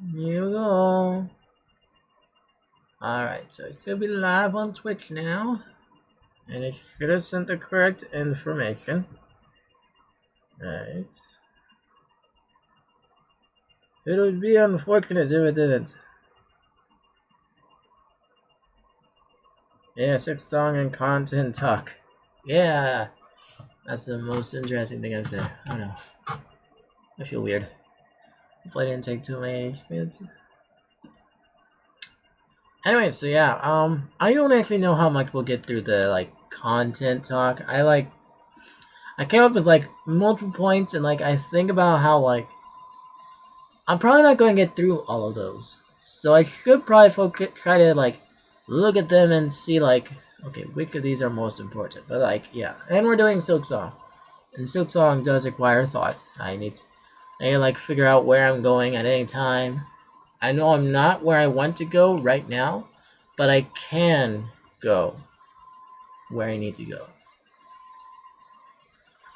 You go. Alright, so it should be live on Twitch now. And it should have sent the correct information. Right. It would be unfortunate if it didn't. Yeah, Silksong and content talk. Yeah. That's the most interesting thing I've said. I don't know. I feel weird. Hopefully I didn't take too many minutes. Anyway, so yeah, I don't actually know how much we'll get through the like content talk. I came up with like multiple points, and like I think about how like I'm probably not going to get through all of those. So I should probably try to like look at them and see like, okay, which of these are most important. But like, yeah, and we're doing Silksong, and Silksong does require thought. I need to like figure out where I'm going at any time. I know I'm not where I want to go right now, but I can go where I need to go.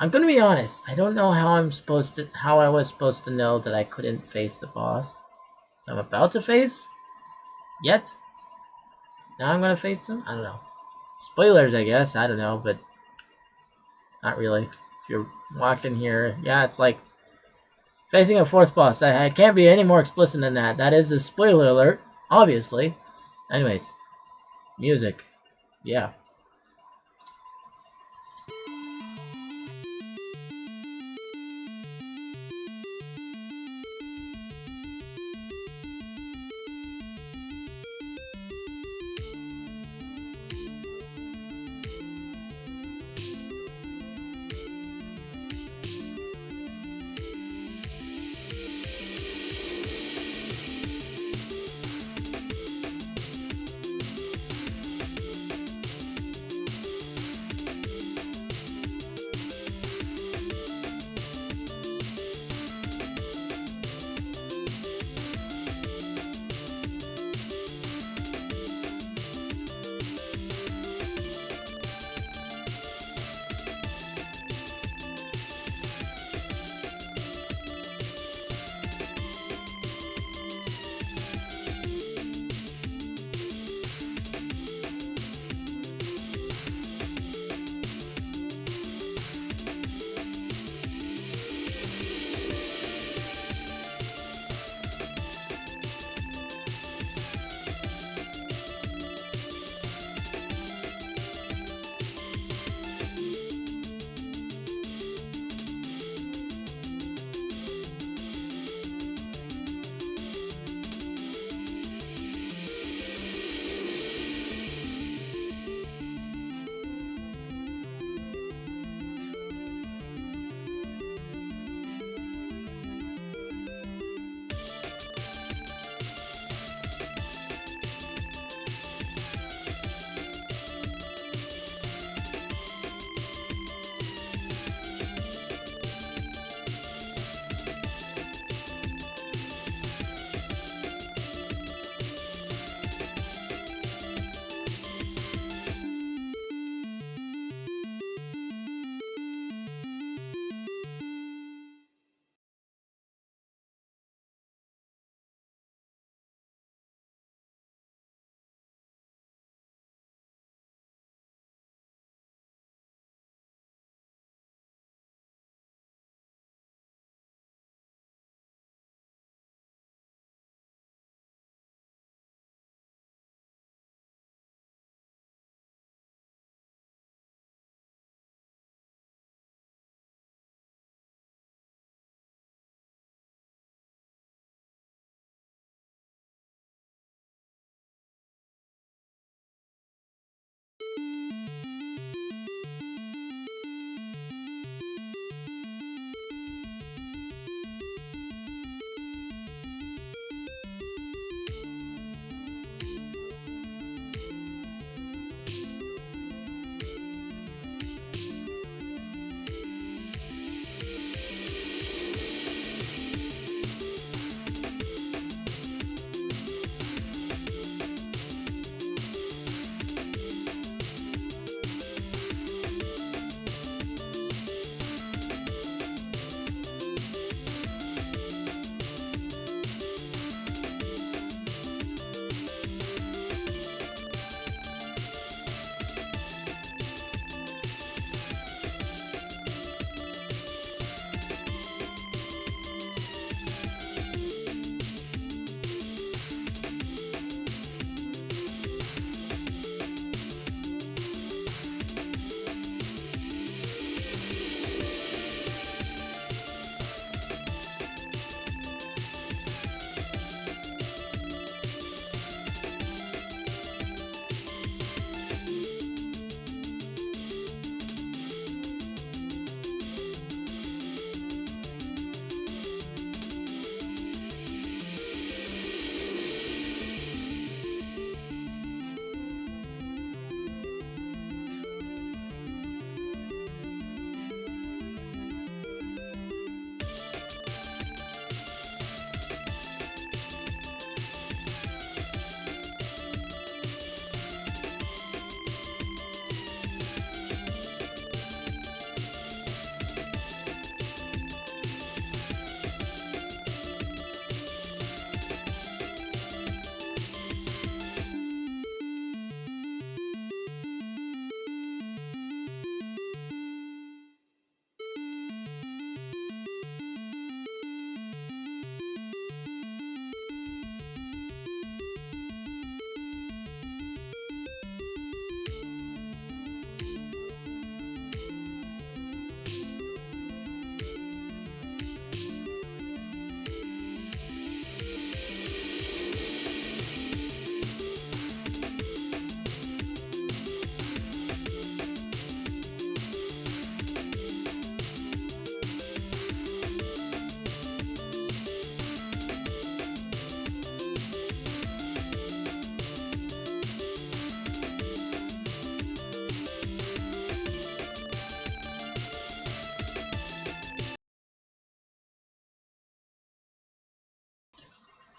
I'm gonna be honest. I don't know how I was supposed to know that I couldn't face the boss I'm about to face yet. Now I'm gonna face him. I don't know. Spoilers, I guess. I don't know, but not really. If you're watching here, yeah, it's like facing a fourth boss. I can't be any more explicit than that. That is a spoiler alert, obviously. Anyways, music. Yeah.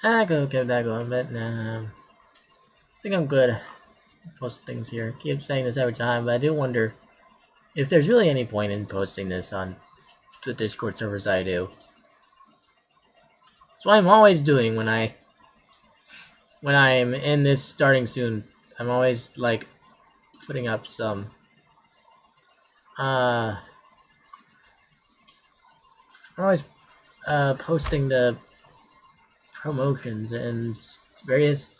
I could keep that going, but nah. I think I'm good. Post things here. Keep saying this every time, but I do wonder if there's really any point in posting this on the Discord servers I do. That's what I'm always doing when I'm in this starting soon. I'm always like putting up some I'm always posting the promotions and various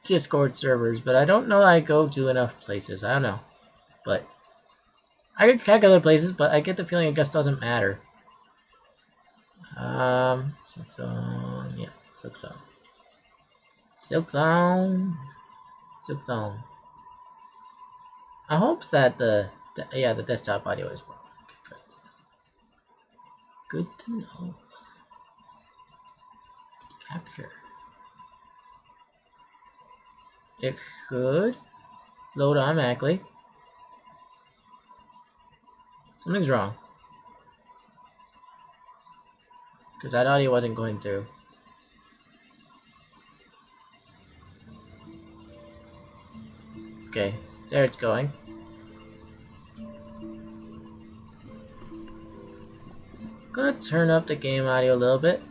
Discord servers, but I don't know I go to enough places. I don't know. But I could check other places, but I get the feeling it just doesn't matter. Silksong, yeah, Silksong. Silksong. Silksong. I hope that the desktop audio is working. Good to know. Capture. It should load automatically. Something's wrong. Because that audio wasn't going through. Okay, there it's going. Gonna turn up the game audio a little bit.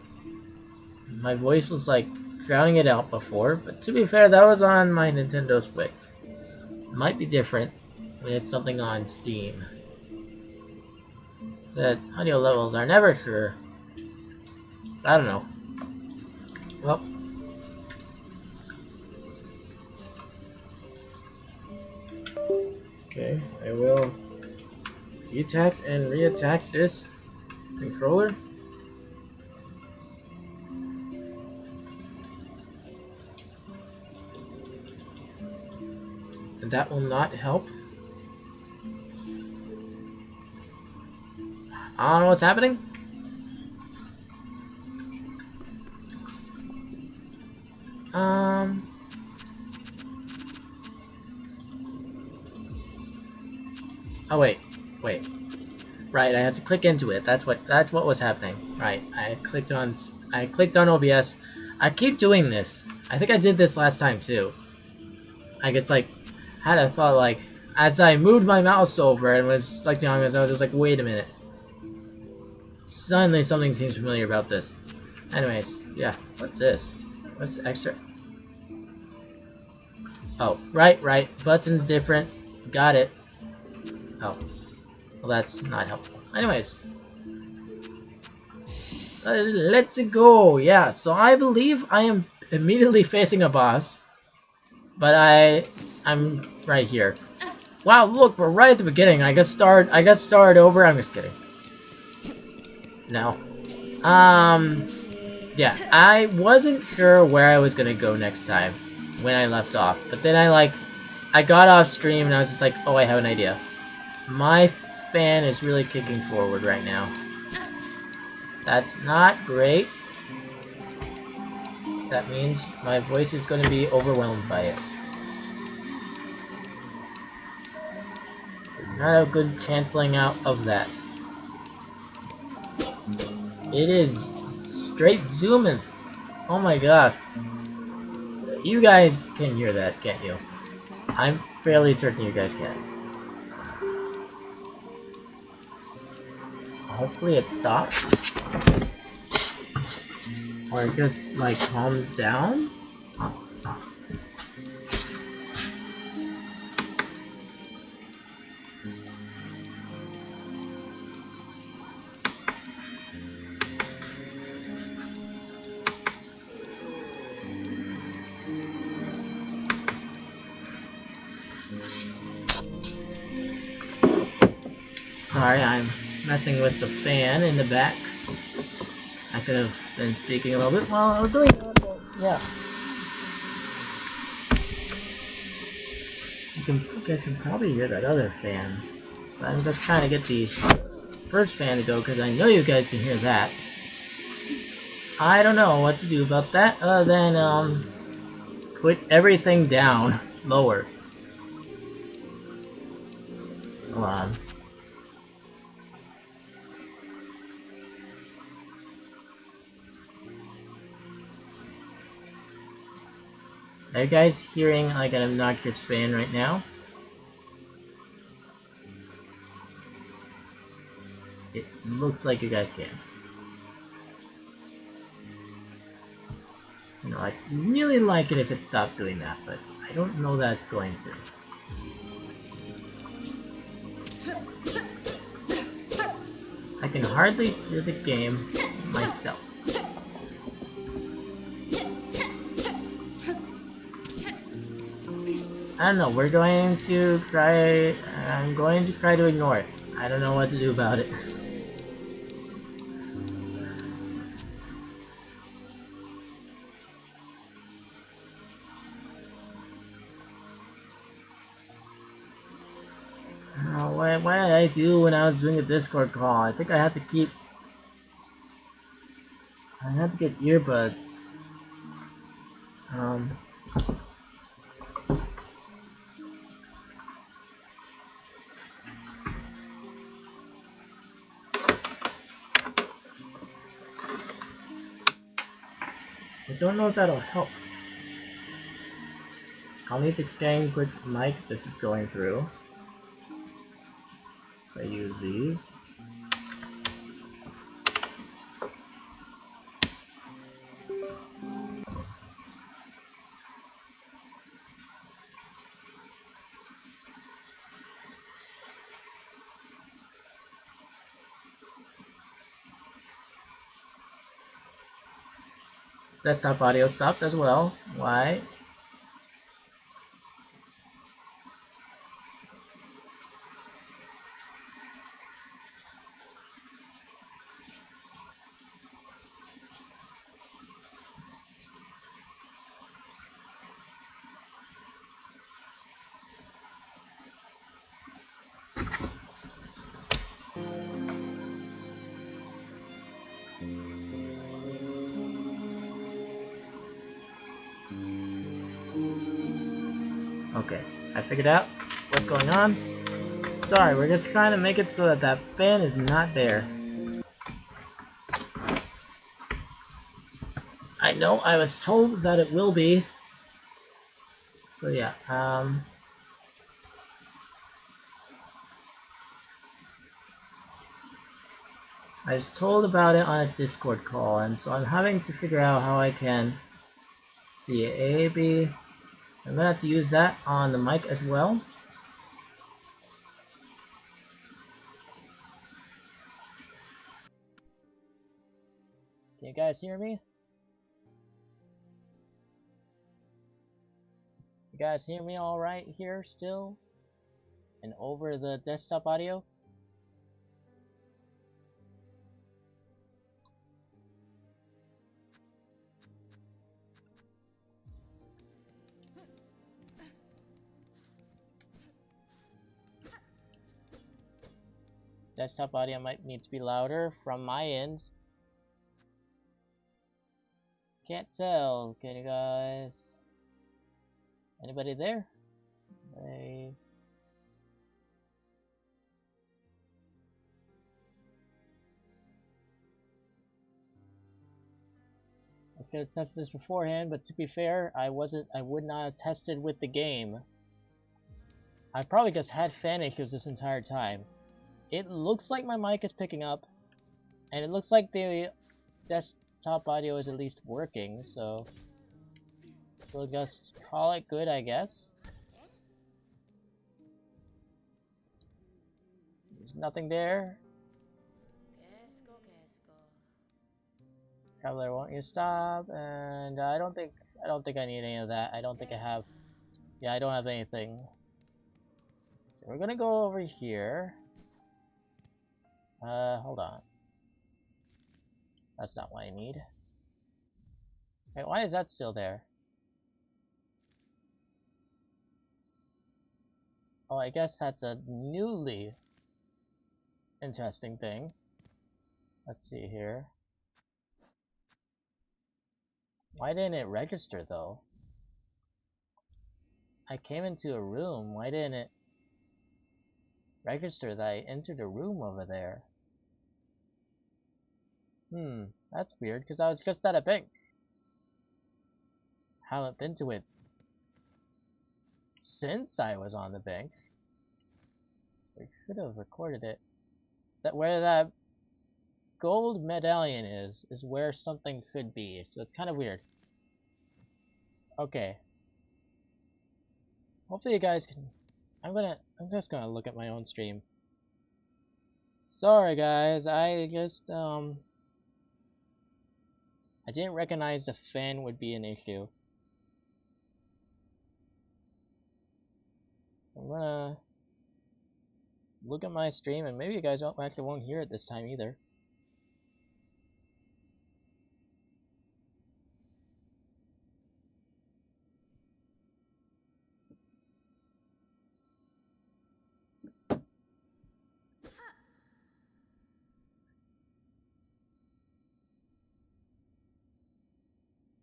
My voice was like drowning it out before, but to be fair, that was on my Nintendo Switch. It might be different when it's something on Steam. The audio levels are never sure. I don't know. Well. Okay, I will detach and reattach this controller. And that will not help. I don't know what's happening. Oh wait. Right, I had to click into it. That's what was happening. Right, I clicked on OBS. I keep doing this. I think I did this last time too. I guess like had a thought like as I moved my mouse over and was selecting on this, I was just like, wait a minute. Suddenly something seems familiar about this. Anyways, yeah, what's this? What's extra? Oh, right. Button's different. Got it. Oh. Well, that's not helpful. Anyways. Let's go. Yeah, so I believe I am immediately facing a boss. But I'm right here. Wow, look, we're right at the beginning. I got started over. I'm just kidding. No. Yeah, I wasn't sure where I was gonna go next time when I left off. But then I got off stream and I was just like, oh, I have an idea. My fan is really kicking forward right now. That's not great. That means my voice is going to be overwhelmed by it. Not a good canceling out of that. It is straight zooming. Oh my gosh. You guys can hear that, can't you? I'm fairly certain you guys can. Hopefully it stops. Or it just like calms down. Sorry, I'm messing with the fan in the back. I could have been speaking a little bit while I was doing that, but yeah. You guys can probably hear that other fan. But I'm just trying to get the first fan to go because I know you guys can hear that. I don't know what to do about that other than put everything down lower. Hold on. Are you guys hearing like an obnoxious fan right now? It looks like you guys can. You know, I'd really like it if it stopped doing that, but I don't know that it's going to. I can hardly hear the game myself. I don't know, we're going to try... I'm going to try to ignore it. I don't know what to do about it. What did I do when I was doing a Discord call? I think I had to keep... I had to get earbuds. I don't know if that'll help. I'll need to exchange which mic this is going through. If I use these. Desktop audio stopped as well. Why? Okay, I figured out what's going on. Sorry, we're just trying to make it so that that fan is not there. I know I was told that it will be. So yeah, I was told about it on a Discord call, and so I'm having to figure out how I can see A, B. So I'm gonna have to use that on the mic as well. Can you guys hear me? You guys hear me all right here still? And over the desktop audio? Desktop audio might need to be louder from my end. Can't tell. Can you guys? Anybody there? I should have tested this beforehand, but to be fair, I would not have tested with the game. I probably just had fan issues this entire time. It looks like my mic is picking up, and it looks like the desktop audio is at least working, so we'll just call it good, I guess. There's nothing there. Traveler, won't you stop? And I don't think I need any of that. I don't think I have. Yeah, I don't have anything. So we're gonna go over here. Hold on. That's not what I need. Wait, why is that still there? Oh, I guess that's a newly interesting thing. Let's see here. Why didn't it register though? I came into a room. Why didn't it register that I entered a room over there? That's weird, because I was just at a bank. Haven't been to it since I was on the bank. I should have recorded it. That where that gold medallion is where something could be, so it's kind of weird. Okay. Hopefully you guys can... I'm just gonna look at my own stream. Sorry guys, I just, I didn't recognize the fan would be an issue. I'm gonna look at my stream, and maybe you guys actually won't hear it this time either.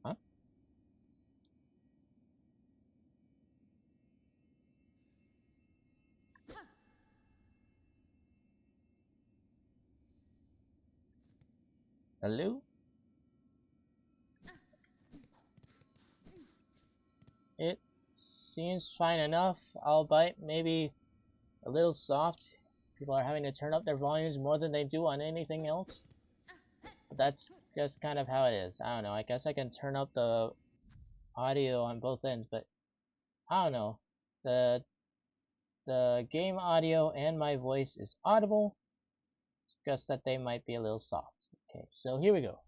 Huh? Hello? It seems fine enough, albeit maybe a little soft. People are having to turn up their volumes more than they do on anything else. But that's just kind of how it is. I don't know, I guess I can turn up the audio on both ends, but I don't know. The game audio and my voice is audible, it's just that they might be a little soft. Okay, so here we go.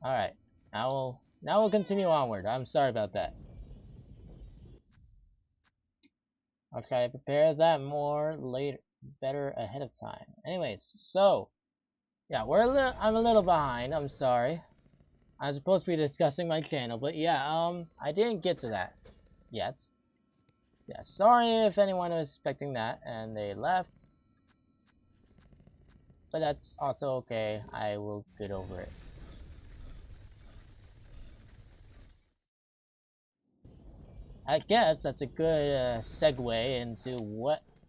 Alright, now we'll continue onward. I'm sorry about that. I'll try to prepare that better ahead of time. Anyways, so yeah, I'm a little behind. I'm sorry. I was supposed to be discussing my channel, but yeah, I didn't get to that yet. Yeah, sorry if anyone was expecting that and they left. But that's also okay. I will get over it. I guess that's a good segue into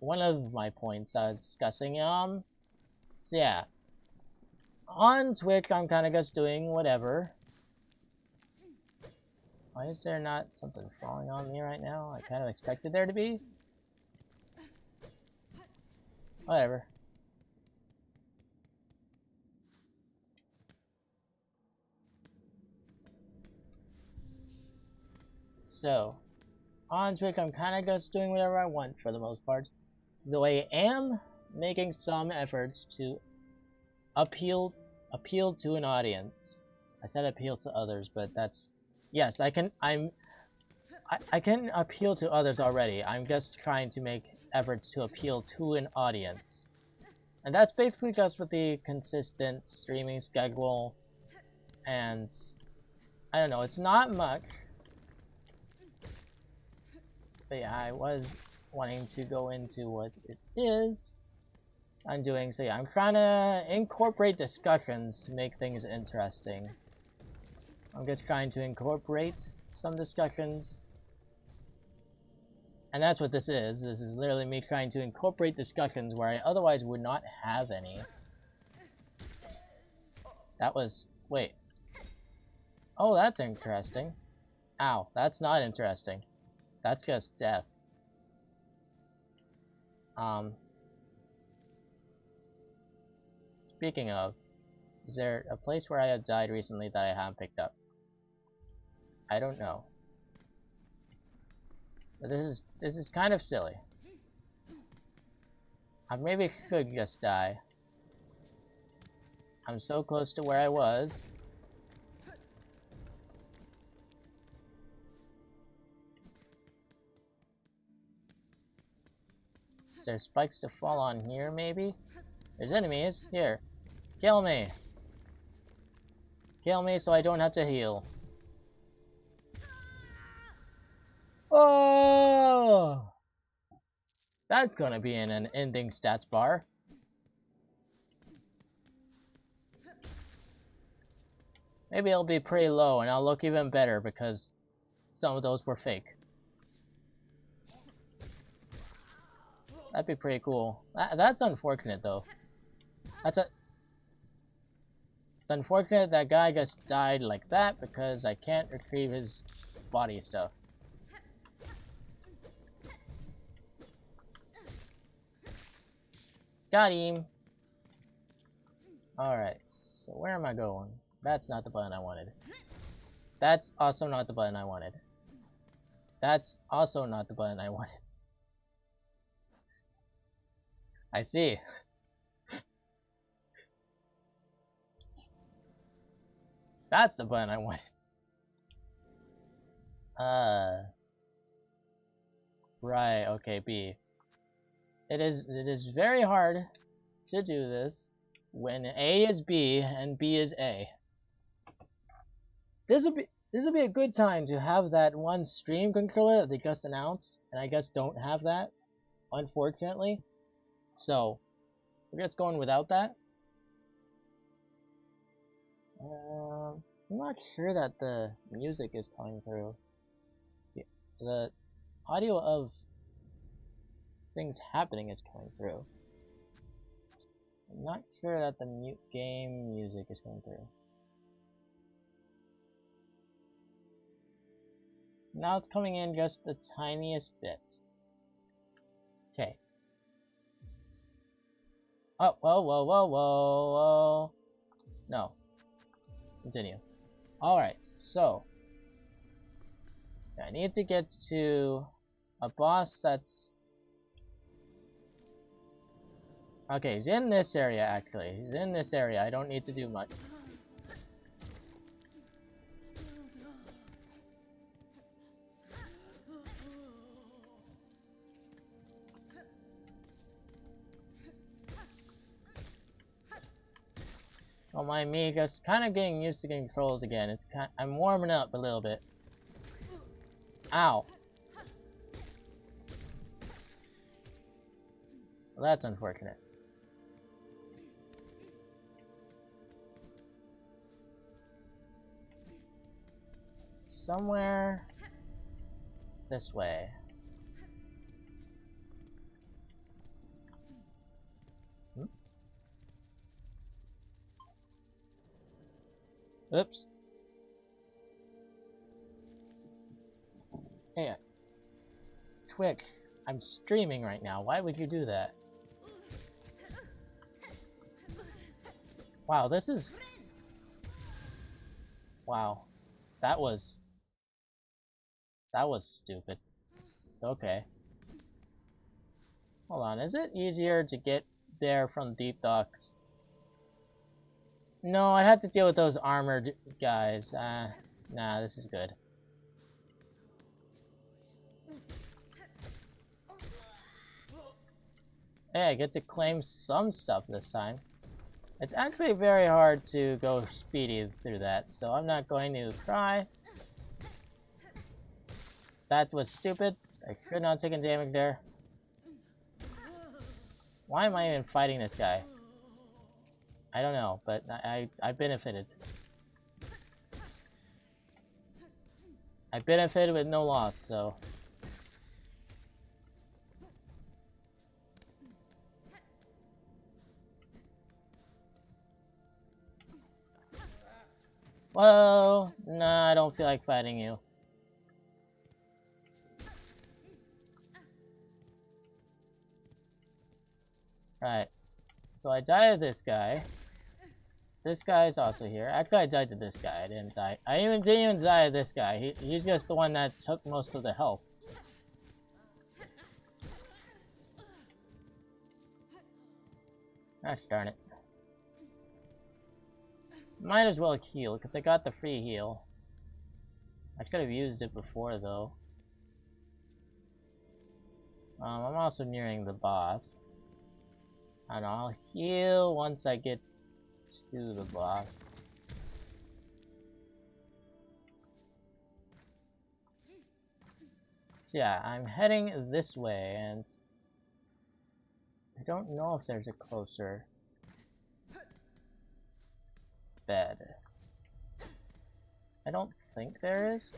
one of my points I was discussing. So yeah, on Twitch I'm kind of just doing whatever. Why is there not something falling on me right now? I kind of expected there to be. Whatever. So, on Twitch I'm kind of just doing whatever I want for the most part. Though I am making some efforts to appeal to an audience. I said appeal to others, but that's... Yes, I can appeal to others already. I'm just trying to make efforts to appeal to an audience. And that's basically just with the consistent streaming schedule, and I don't know, it's not much. But yeah, I was wanting to go into what it is I'm doing. So yeah, I'm trying to incorporate discussions to make things interesting. I'm just trying to incorporate some discussions. And that's what this is. This is literally me trying to incorporate discussions where I otherwise would not have any. That was... wait. Oh, that's interesting. Ow, that's not interesting. That's just death. Speaking of, is there a place where I have died recently that I haven't picked up? I don't know. But this is kind of silly. I maybe could just die. I'm so close to where I was. Is there spikes to fall on here, maybe? There's enemies. Here. Kill me. Kill me so I don't have to heal. Oh! That's gonna be in an ending stats bar. Maybe it'll be pretty low and I'll look even better because some of those were fake. That'd be pretty cool. That's unfortunate though. It's unfortunate that guy just died like that because I can't retrieve his body stuff. Got him! Alright, so where am I going? That's not the button I wanted. That's also not the button I wanted. That's also not the button I wanted. I see. That's the button I wanted. Right, okay, B. It is very hard to do this when A is B and B is A. This would be a good time to have that one stream controller that they just announced, and I guess don't have that, unfortunately. So we're just going without that. I'm not sure that the music is coming through. The audio of things happening is coming through. I'm not sure that the game music is coming through. Now it's coming in just the tiniest bit. Okay. Oh, whoa, whoa, whoa, whoa, whoa. No. Continue. Alright, so I need to get to a boss that's... Okay, he's in this area actually. He's in this area. I don't need to do much. Don't mind me, just kind of getting used to controls again. I'm warming up a little bit. Ow. Well, that's unfortunate. Somewhere this way. Oops. Hey, Twix, I'm streaming right now. Why would you do that? Wow, this is... Wow. That was stupid. Okay. Hold on, is it easier to get there from deep docks? No, I'd have to deal with those armored guys. Nah, this is good. Hey, I get to claim some stuff this time. It's actually very hard to go speedy through that, so I'm not going to try. That was stupid. I should not have taken damage there. Why am I even fighting this guy? I don't know, but I benefited. I benefited with no loss, so... Whoa! Nah, I don't feel like fighting you. Right. So I died to this guy. This guy is also here. Actually, I died to this guy. I didn't die. I didn't even die to this guy. He's just the one that took most of the health. Gosh darn it. Might as well heal, because I got the free heal. I could have used it before, though. I'm also nearing the boss. And I'll heal once I get to the boss. So yeah, I'm heading this way, and I don't know if there's a closer bed. I don't think there is.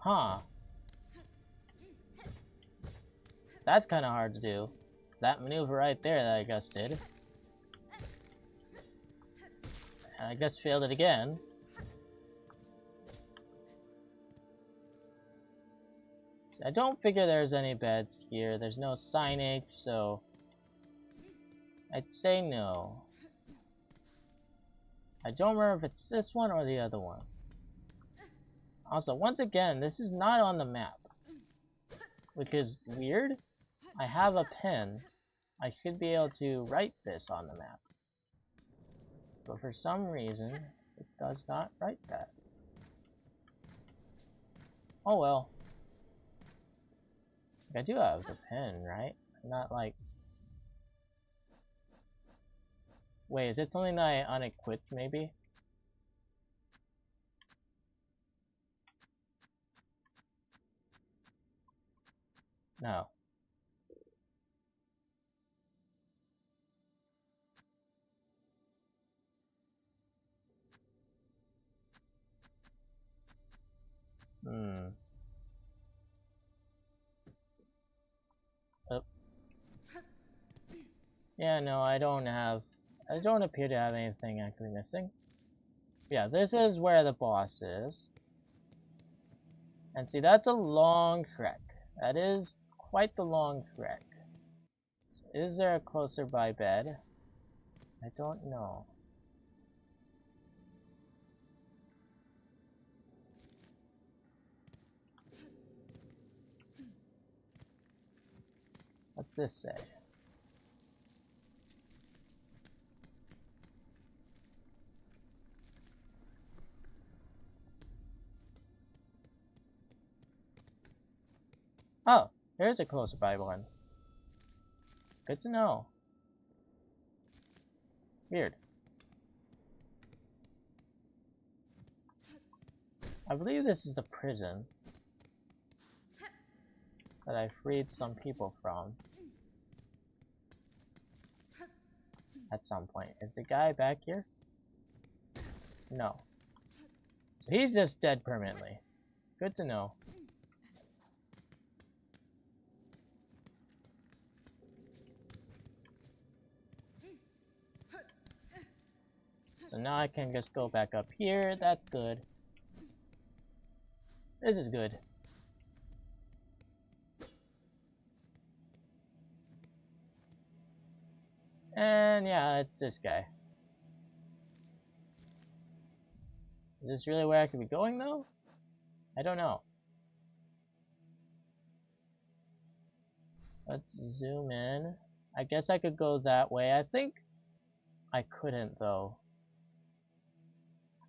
Huh. That's kind of hard to do. That maneuver right there that I just did. And I just failed it again. I don't figure there's any beds here. There's no signage, so I'd say no. I don't remember if it's this one or the other one. Also, once again, this is not on the map, which is weird. I have a pen. I should be able to write this on the map. But for some reason, it does not write that. Oh well. I do have the pen, right? Not like... Wait, is it something that I unequipped, maybe? No. Oh. Yeah, no, I don't appear to have anything actually missing. Yeah, this is where the boss is. And see, that's a long trek. That is quite the long trek. So is there a closer by bed? I don't know. What's this say? Oh, there's a closer by one. Good to know. Weird. I believe this is the prison that I freed some people from at some point. Is the guy back here? No. So he's just dead permanently. Good to know. So now I can just go back up here. That's good. This is good. And yeah, it's this guy. Is this really where I could be going though? I don't know. Let's zoom in. I guess I could go that way. I think I couldn't though.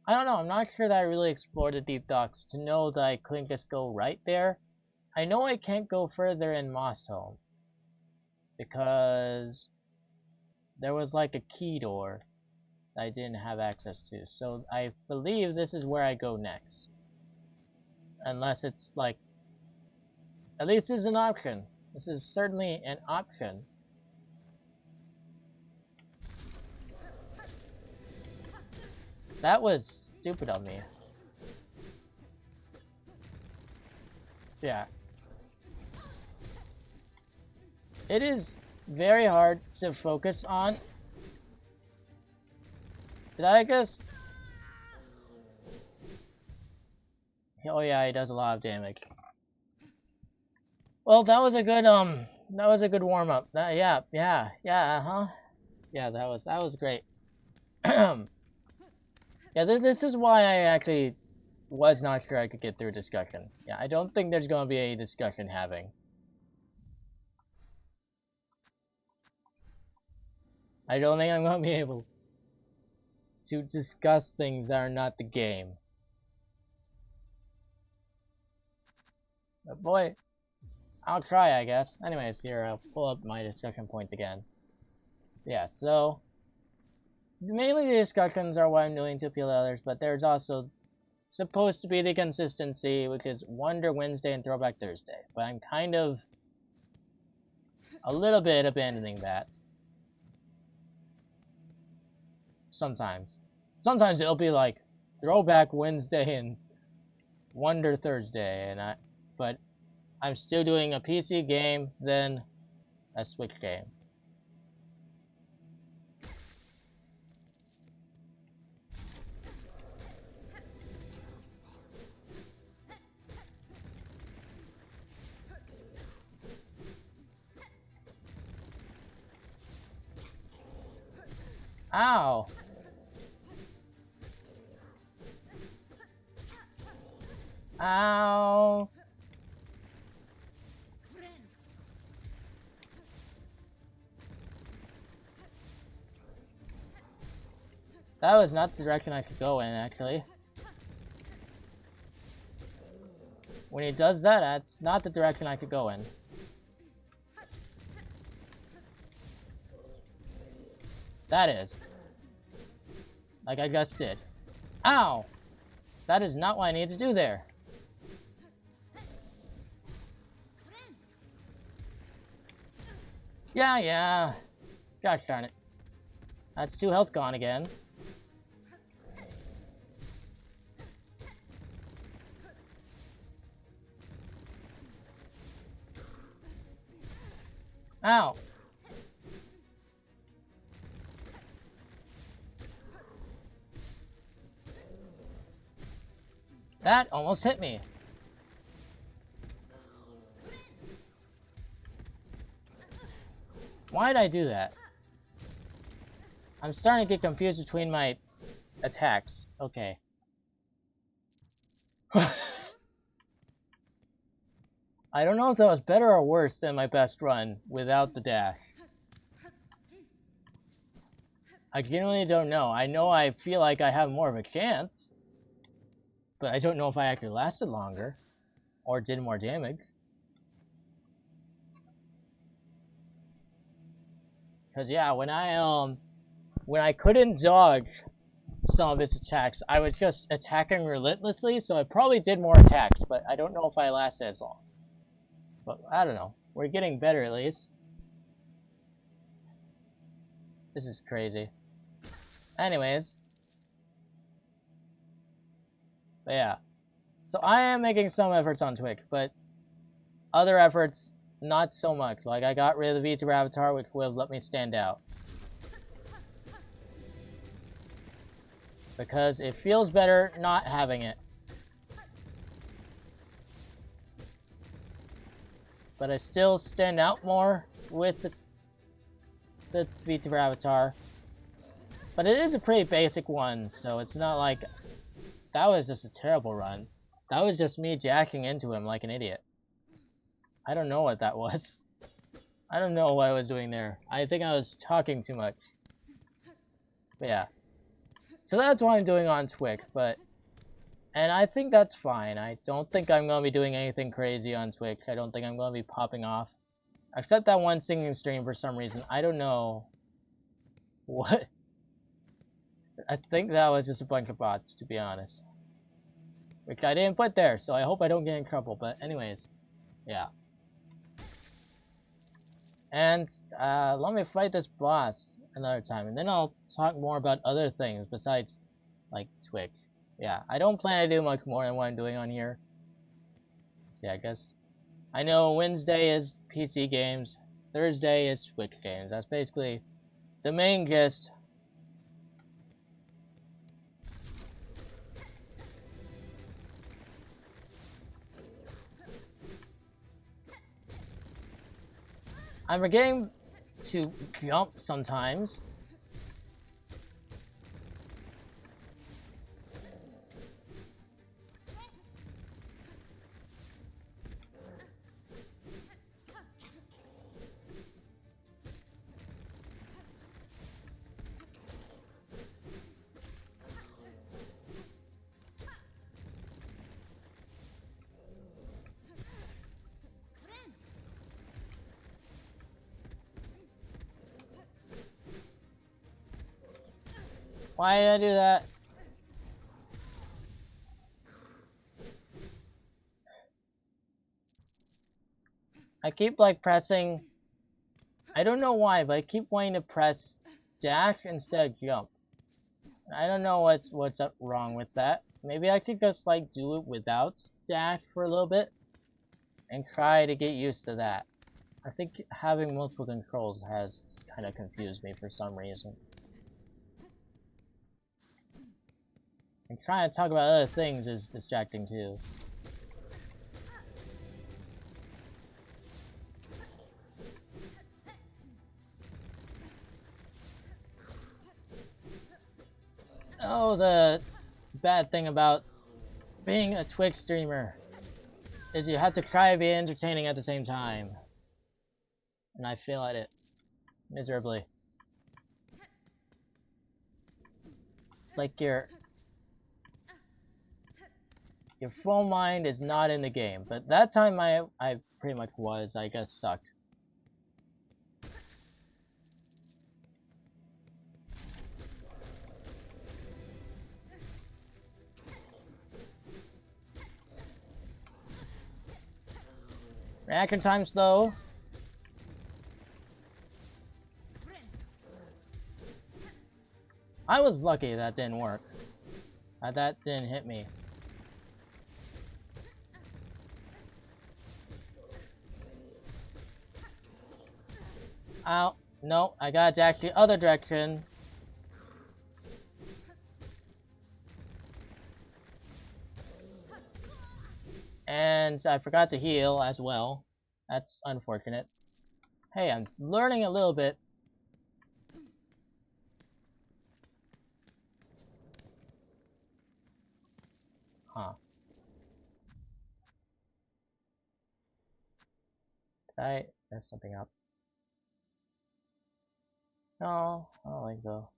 I don't know, I'm not sure that I really explored the deep docks to know that I couldn't just go right there. I know I can't go further in Moss Home because there was like a key door that I didn't have access to. So I believe this is where I go next. Unless it's like, at least this is an option. This is certainly an option. That was stupid of me. Yeah. It is very hard to focus on. Did I guess? Oh yeah, he does a lot of damage. Well, that was a good warm up. Yeah, huh? Yeah, that was great. Yeah, this is why I actually was not sure I could get through discussion. Yeah, I don't think there's gonna be a discussion having. I don't think I'm gonna be able to discuss things that are not the game. But boy, I'll try, I guess. Anyways, here, I'll pull up my discussion points again. Yeah, so mainly the discussions are what I'm doing to appeal to others, but there's also supposed to be the consistency, which is Wonder Wednesday and Throwback Thursday. But I'm kind of a little bit abandoning that. Sometimes. Sometimes it'll be like Throwback Wednesday and Wonder Thursday, but I'm still doing a PC game, then a Switch game. Ow! Ow! That was not the direction I could go in, actually. When he does that, that's not the direction I could go in. That is. Like I just did. Ow! That is not what I need to do there. Yeah. Gosh darn it. That's 2 health gone again. Ow! That almost hit me. Why did I do that? I'm starting to get confused between my attacks. Okay. I don't know if that was better or worse than my best run without the dash. I genuinely don't know. I know I feel like I have more of a chance, but I don't know if I actually lasted longer or did more damage. Cause yeah, when I couldn't dodge some of his attacks, I was just attacking relentlessly, so I probably did more attacks, but I don't know if I lasted as long. But I don't know. We're getting better at least. This is crazy. Anyways. But yeah. So I am making some efforts on Twitch, but other efforts, not so much. Like I got rid of the VTuber avatar, which would have let me stand out. Because it feels better not having it. But I still stand out more with the VTuber avatar. But it is a pretty basic one, so it's not like that was just a terrible run. That was just me jacking into him like an idiot. I don't know what that was. I don't know what I was doing there. I think I was talking too much. But yeah. So that's what I'm doing on Twitch, and I think that's fine. I don't think I'm going to be doing anything crazy on Twitch. I don't think I'm going to be popping off. Except that one singing stream for some reason. I don't know what. I think that was just a bunch of bots, to be honest. Which I didn't put there, so I hope I don't get in trouble. But anyways, yeah. And let me fight this boss another time, and then I'll talk more about other things besides, like, Twitch. Yeah, I don't plan to do much more than what I'm doing on here. So yeah, I guess. I know Wednesday is PC games, Thursday is Switch games. That's basically the main gist. I'm forgetting to jump sometimes. Why did I do that? I keep like pressing, I don't know why, but I keep wanting to press dash instead of jump. I don't know what's up wrong with that. maybe I could just like do it without dash for a little bit and try to get used to that. I think having multiple controls has kind of confused me for some reason. And trying to talk about other things is distracting too. Oh, the bad thing about being a Twitch streamer is you have to try to be entertaining at the same time. And I fail at it miserably. It's like your full mind is not in the game. But that time I pretty much was. I guess sucked. Reaction times though. I was lucky that didn't work. That didn't hit me. Ow. No, I gotta dash the other direction. And I forgot to heal as well. That's unfortunate. Hey, I'm learning a little bit. Huh. Did I mess something up? No, I don't think so.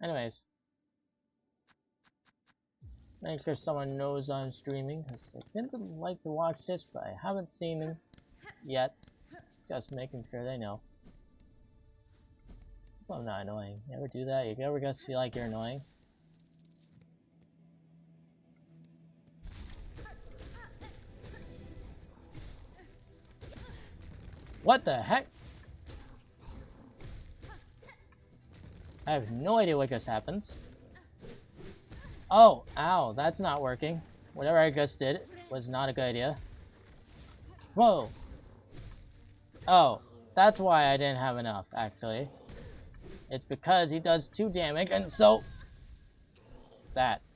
Anyways. Make sure someone knows I'm streaming, because I tend to like to watch this, but I haven't seen them yet. Just making sure they know. Well, I'm not annoying. You ever do that? You ever just feel like you're annoying? What the heck? I have no idea what just happened. Oh, ow, that's not working. Whatever I just did was not a good idea. Whoa! Oh, that's why I didn't have enough, actually. It's because he does 2 damage, and so... that.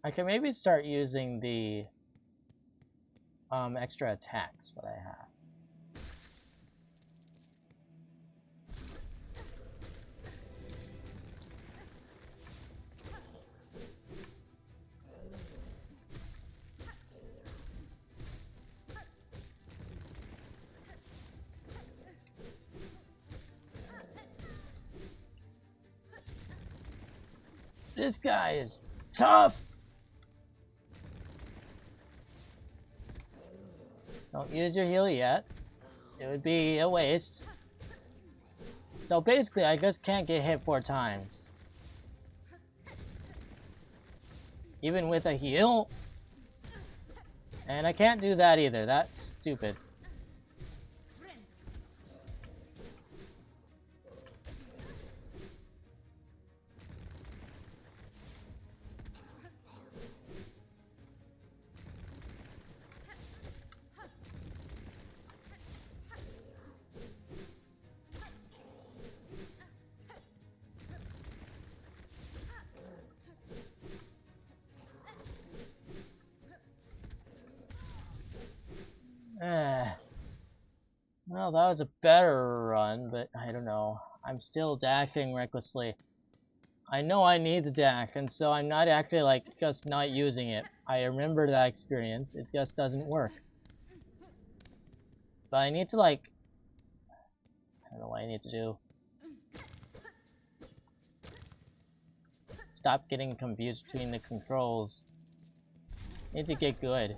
I can maybe start using the extra attacks that I have. This guy is tough! Don't use your heal yet. It would be a waste. So basically, I just can't get hit 4 times. Even with a heal. And I can't do that either. That's stupid. Well, that was a better run, but I don't know. I'm still dashing recklessly. I know I need the dash, and so I'm not actually, like, just not using it. I remember that experience. It just doesn't work. But I need to, like... I don't know what I need to do. Stop getting confused between the controls. Need to get good.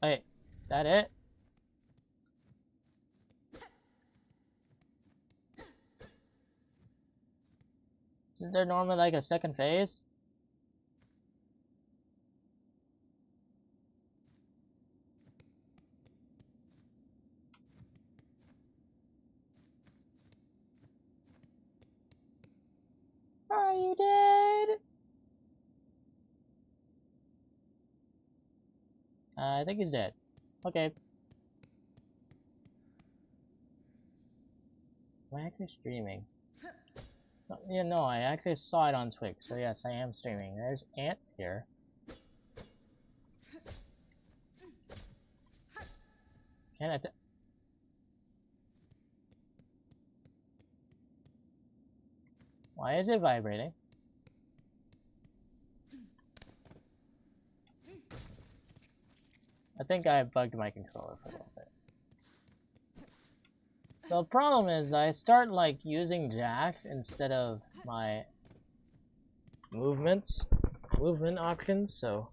Wait, is that it? Isn't there normally like a second phase? Are you dead? I think he's dead. Okay. Am I actually streaming? Yeah, no, I actually saw it on Twitch, so yes, I am streaming. There's ants here. Can I Why is it vibrating? I think I bugged my controller for a little bit. So the problem is I start like using Jack instead of my movement options, so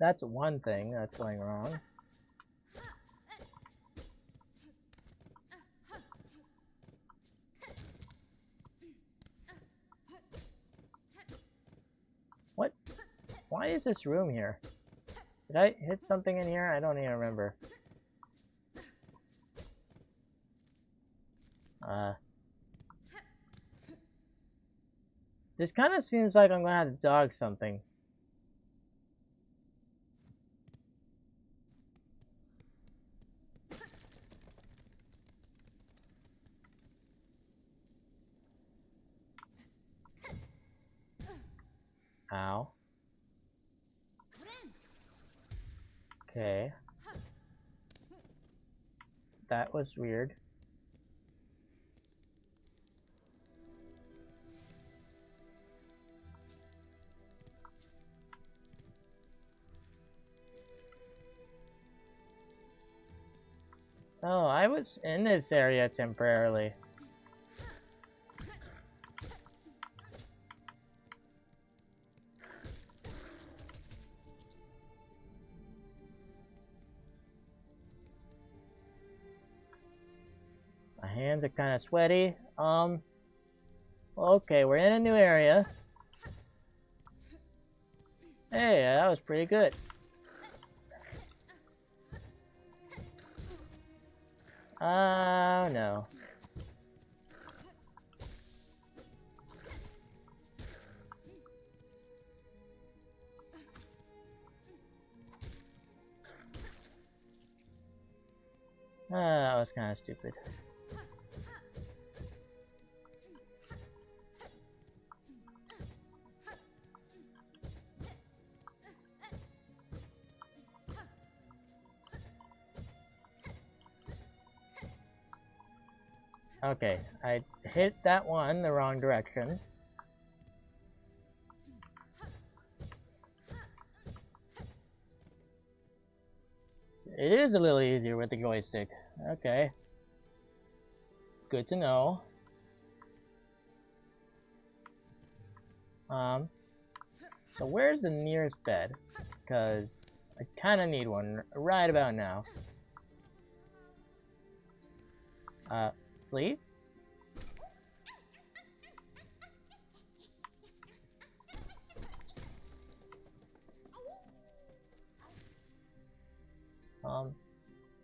that's one thing that's going wrong. What? Why is this room here? Did I hit something in here? I don't even remember. This kind of seems like I'm gonna have to dodge something. Ow. Okay. That was weird. Oh, I was in this area temporarily. My hands are kind of sweaty. Okay, we're in a new area. Hey, that was pretty good. Oh no. That was kind of stupid. Okay, I hit that one the wrong direction. It is a little easier with the joystick. Okay. Good to know. So where's the nearest bed? Because I kind of need one right about now. Sleep?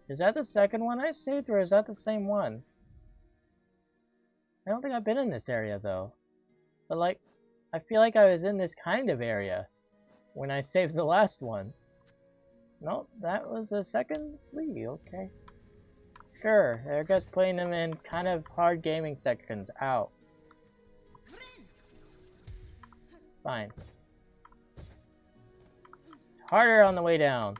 Is that the second one I saved, or is that the same one? I don't think I've been in this area, though. But, like, I feel like I was in this kind of area when I saved the last one. Nope, that was a second flea, okay. Sure, they're just putting them in kind of hard gaming sections. Ow. Fine. It's harder on the way down.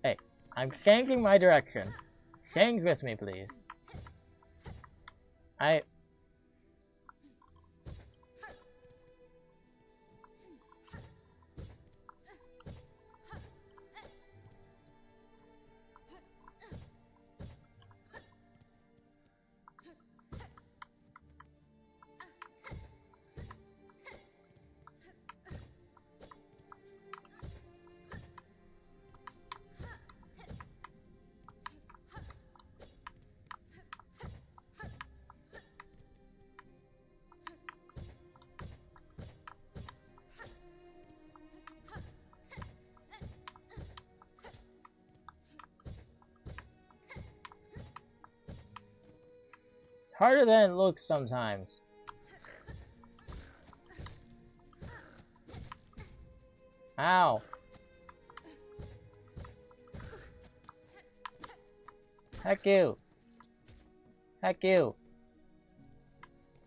Hey, I'm changing my direction. Change with me, please. It's harder than it looks sometimes. Ow. Heck you. Heck you.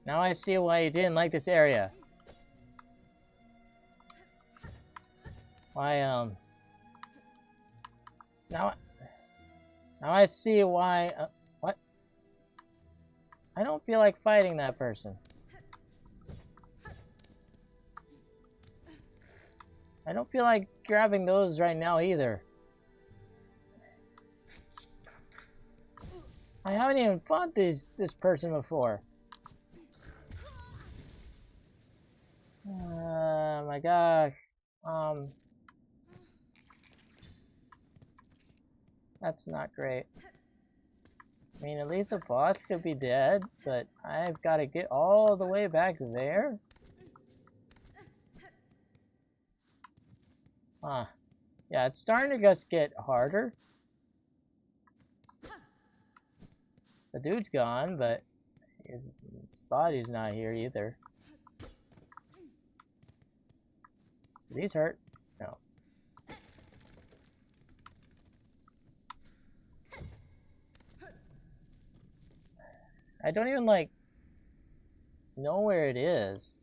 Now I see why you didn't like this area. Why, Now I see why, what? I don't feel like fighting that person. I don't feel like grabbing those right now either. I haven't even fought this person before. My gosh. That's not great. I mean, at least the boss should be dead, but I've got to get all the way back there? Huh. Yeah, it's starting to just get harder. The dude's gone, but his body's not here either. Do these hurt? No. I don't even, like, know where it is.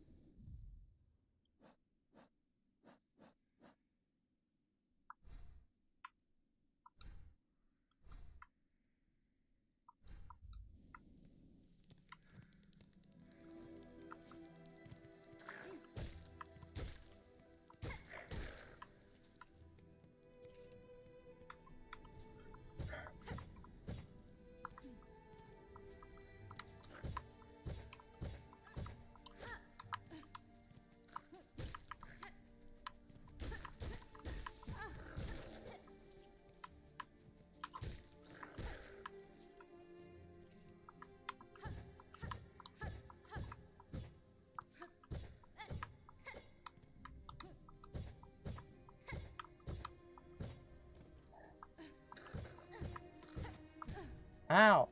Ow!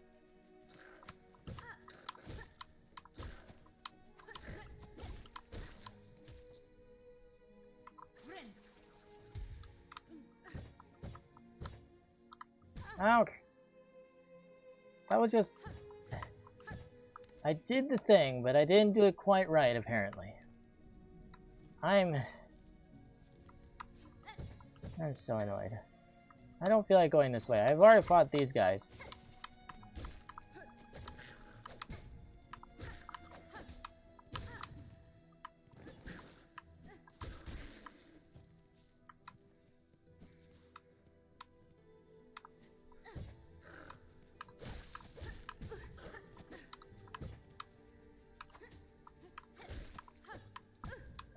Ouch! That was just... I did the thing, but I didn't do it quite right, apparently. I'm so annoyed. I don't feel like going this way. I've already fought these guys.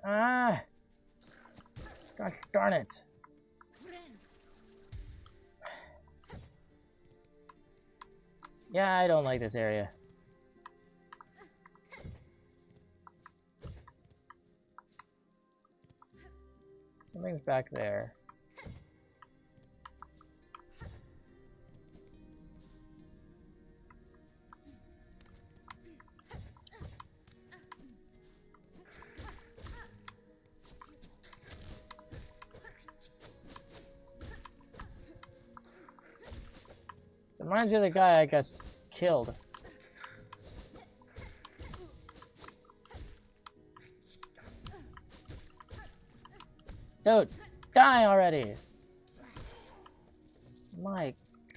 Ah! Gosh darn it. Yeah, I don't like this area. Something's back there. Reminds me of the guy I guess killed. Dude, die already! My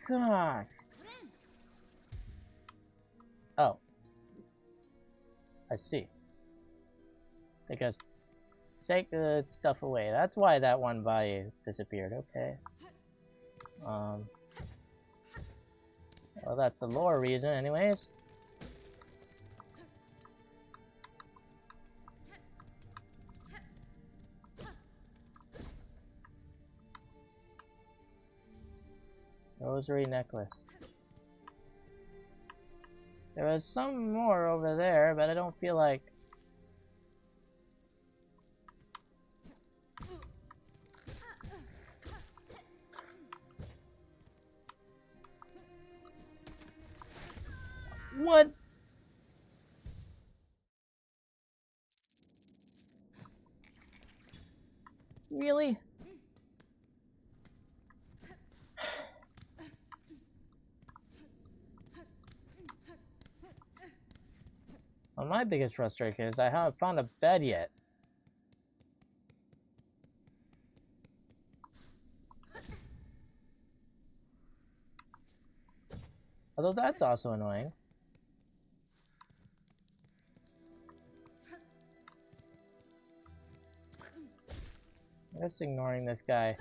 gosh. Oh. I see. Because take the stuff away. That's why that one body disappeared. Okay. Well, that's the lore reason anyways. Rosary necklace. There was some more over there, but I don't feel like... What? Really? Well, my biggest frustration is I haven't found a bed yet. Although that's also annoying. I'm just ignoring this guy.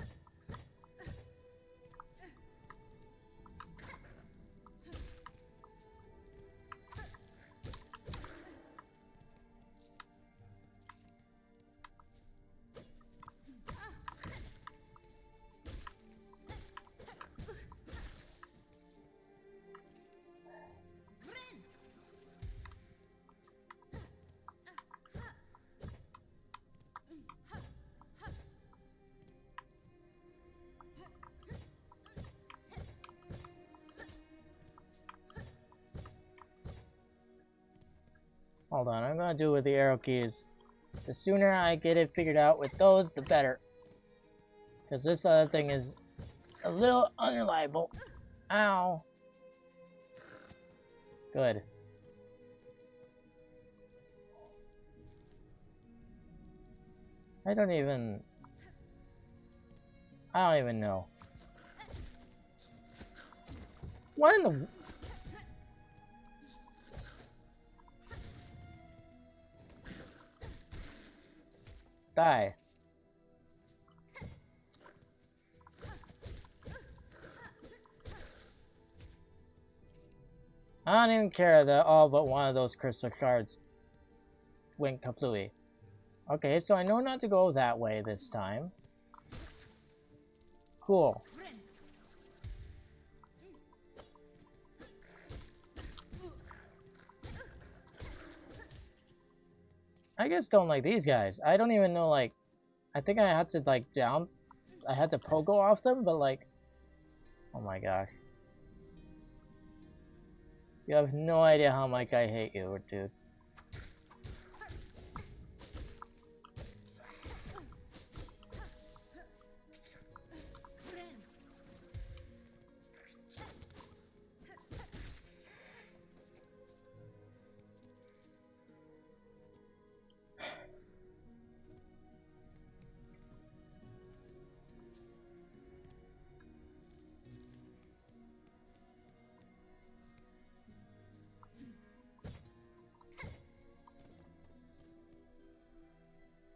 Hold on, I'm gonna do it with the arrow keys. The sooner I get it figured out with those, the better. Because this other thing is a little unreliable. Ow. Good. I don't even know. What in the... Die. I don't even care that all but one of those crystal shards went completely. Okay, so I know not to go that way this time. Cool. I just don't like these guys. I don't even know, like... I think I had to, like, I had to pogo off them, but, like... Oh my gosh. You have no idea how much I hate you, dude.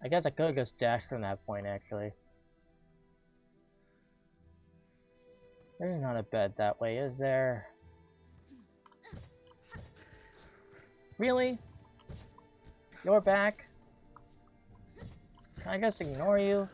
I guess I could have just dashed from that point, actually. There's not a bed that way, is there? Really? You're back? Can I just ignore you?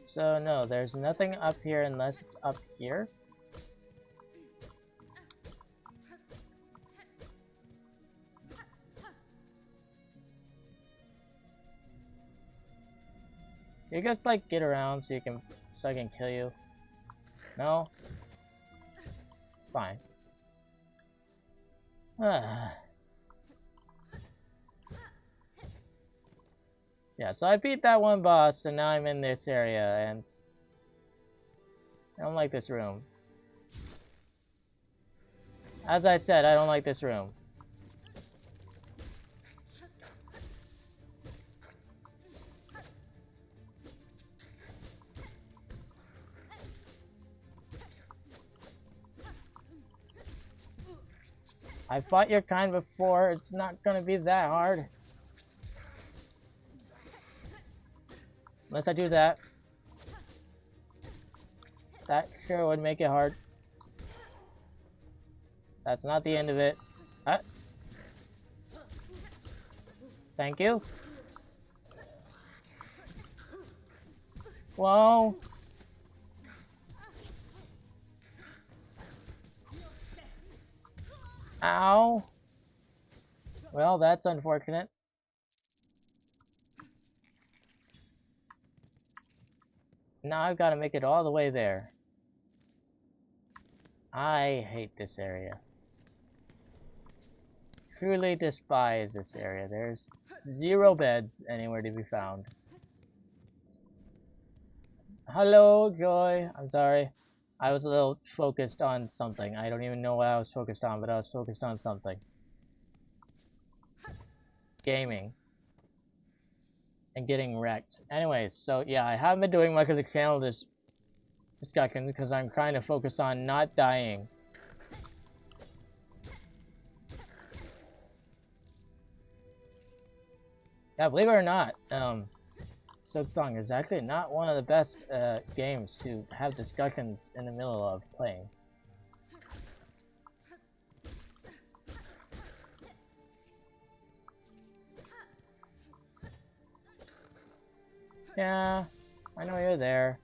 So no, there's nothing up here unless it's up here. You just like get around so I can kill you. No? Fine. Yeah, so I beat that one boss and now I'm in this area and I don't like this room. As I said, I don't like this room. I fought your kind before, it's not gonna be that hard. Unless I do that. That sure would make it hard. That's not the end of it. Thank you. Whoa. Ow. Well, that's unfortunate. Now I've got to make it all the way there. I hate this area. Truly despise this area. There's 0 beds anywhere to be found. Hello, Joy. I'm sorry. I was a little focused on something. I don't even know what I was focused on, but I was focused on something. Gaming. And getting wrecked. Anyways, so yeah, I haven't been doing much of the channel this discussion because I'm trying to focus on not dying. Yeah, believe it or not, Silksong is actually not one of the best games to have discussions in the middle of playing. Yeah, I know you're there.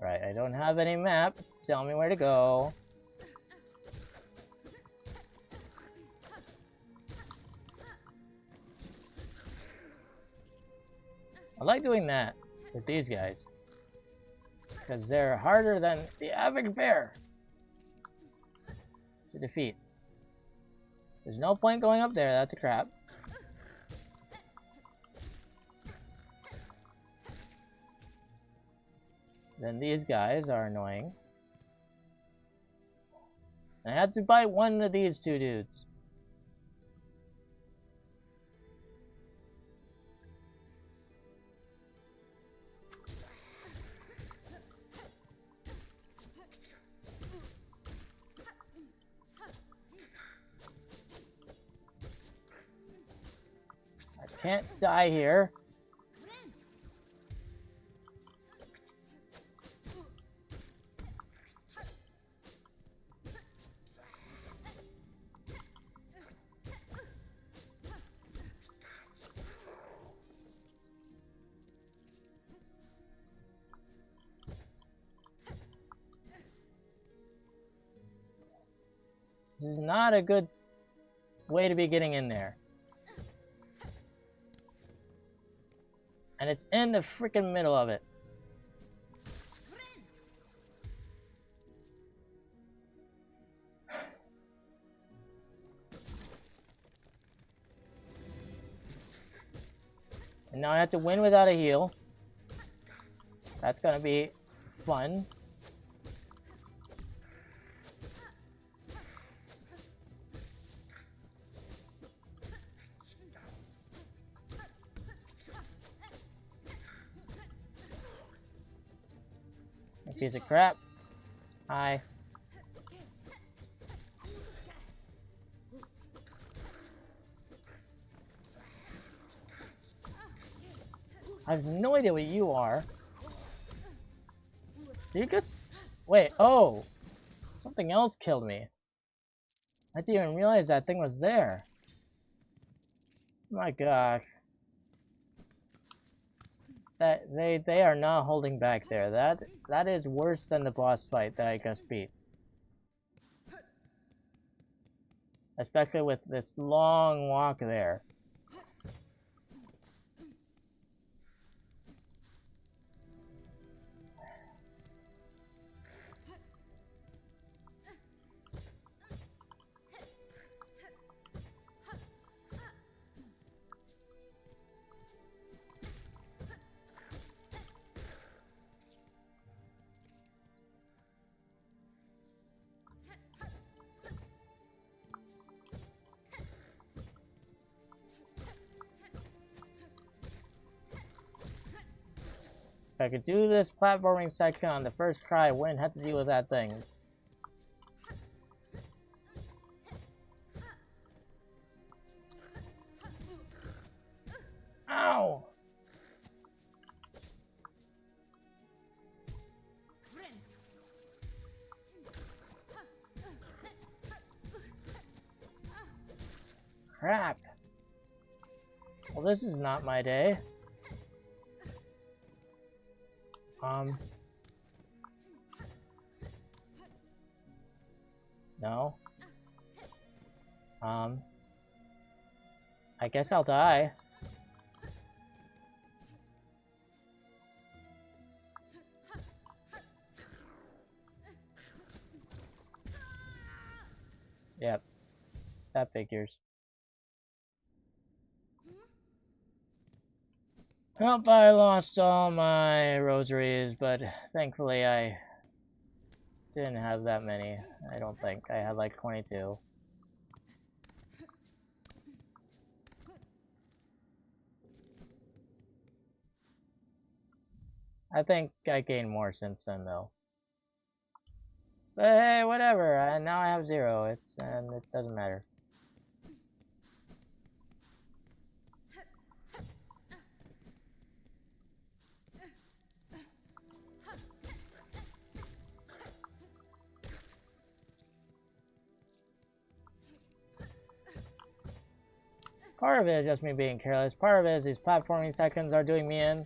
Right, I don't have any map to tell me where to go. I like doing that with these guys. Because they're harder than the average bear to defeat. There's no point going up there, that's a trap. Then these guys are annoying. I had to bite one of these 2 dudes. I can't die here. This is not a good way to be getting in there. And it's in the freaking middle of it. And now I have to win without a heal. That's gonna be fun. A piece of crap. Hi. I have no idea what you are. Did you just... Wait, oh! Something else killed me. I didn't even realize that thing was there. My gosh. They are not holding back there. That is worse than the boss fight that I just beat. Especially with this long walk there. If I could do this platforming section on the first try, I wouldn't have to deal with that thing. Ow! Crap! Well, this is not my day. No. I guess I'll die. Yep. That figures. Well, I lost all my rosaries, but thankfully I didn't have that many. I don't think. I had like 22. I think I gained more since then, though. But hey, whatever. Now I have 0. It doesn't matter. Part of it is just me being careless. Part of it is these platforming sections are doing me in.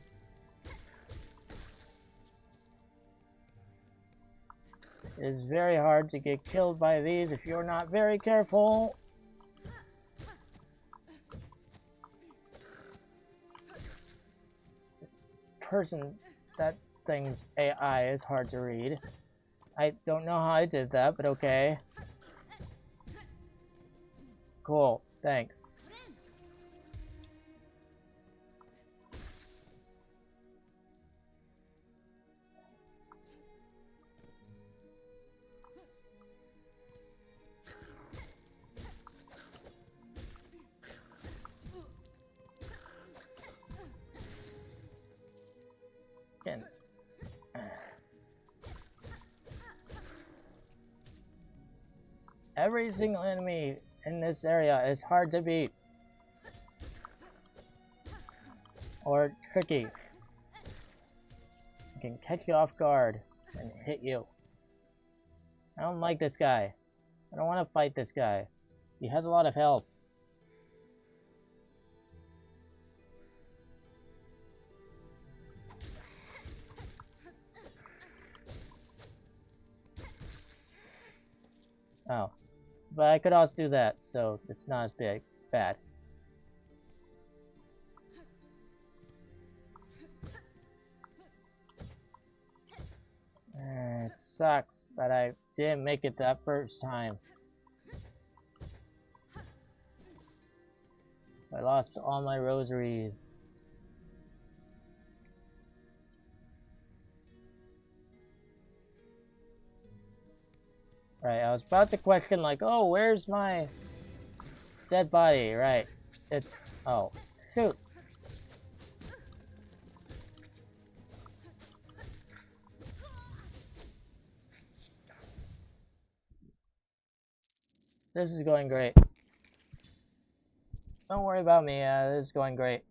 It is very hard to get killed by these if you're not very careful. This person, that thing's AI is hard to read. I don't know how I did that, but okay. Cool, thanks. Every single enemy in this area is hard to beat. Or tricky. I can catch you off guard and hit you. I don't like this guy. I don't want to fight this guy. He has a lot of health. Oh. But I could also do that, so it's not as bad. It sucks that I didn't make it that first time. So I lost all my rosaries. Right, I was about to question like, oh, where's my dead body? Right, it's, oh, shoot. This is going great. Don't worry about me, this is going great.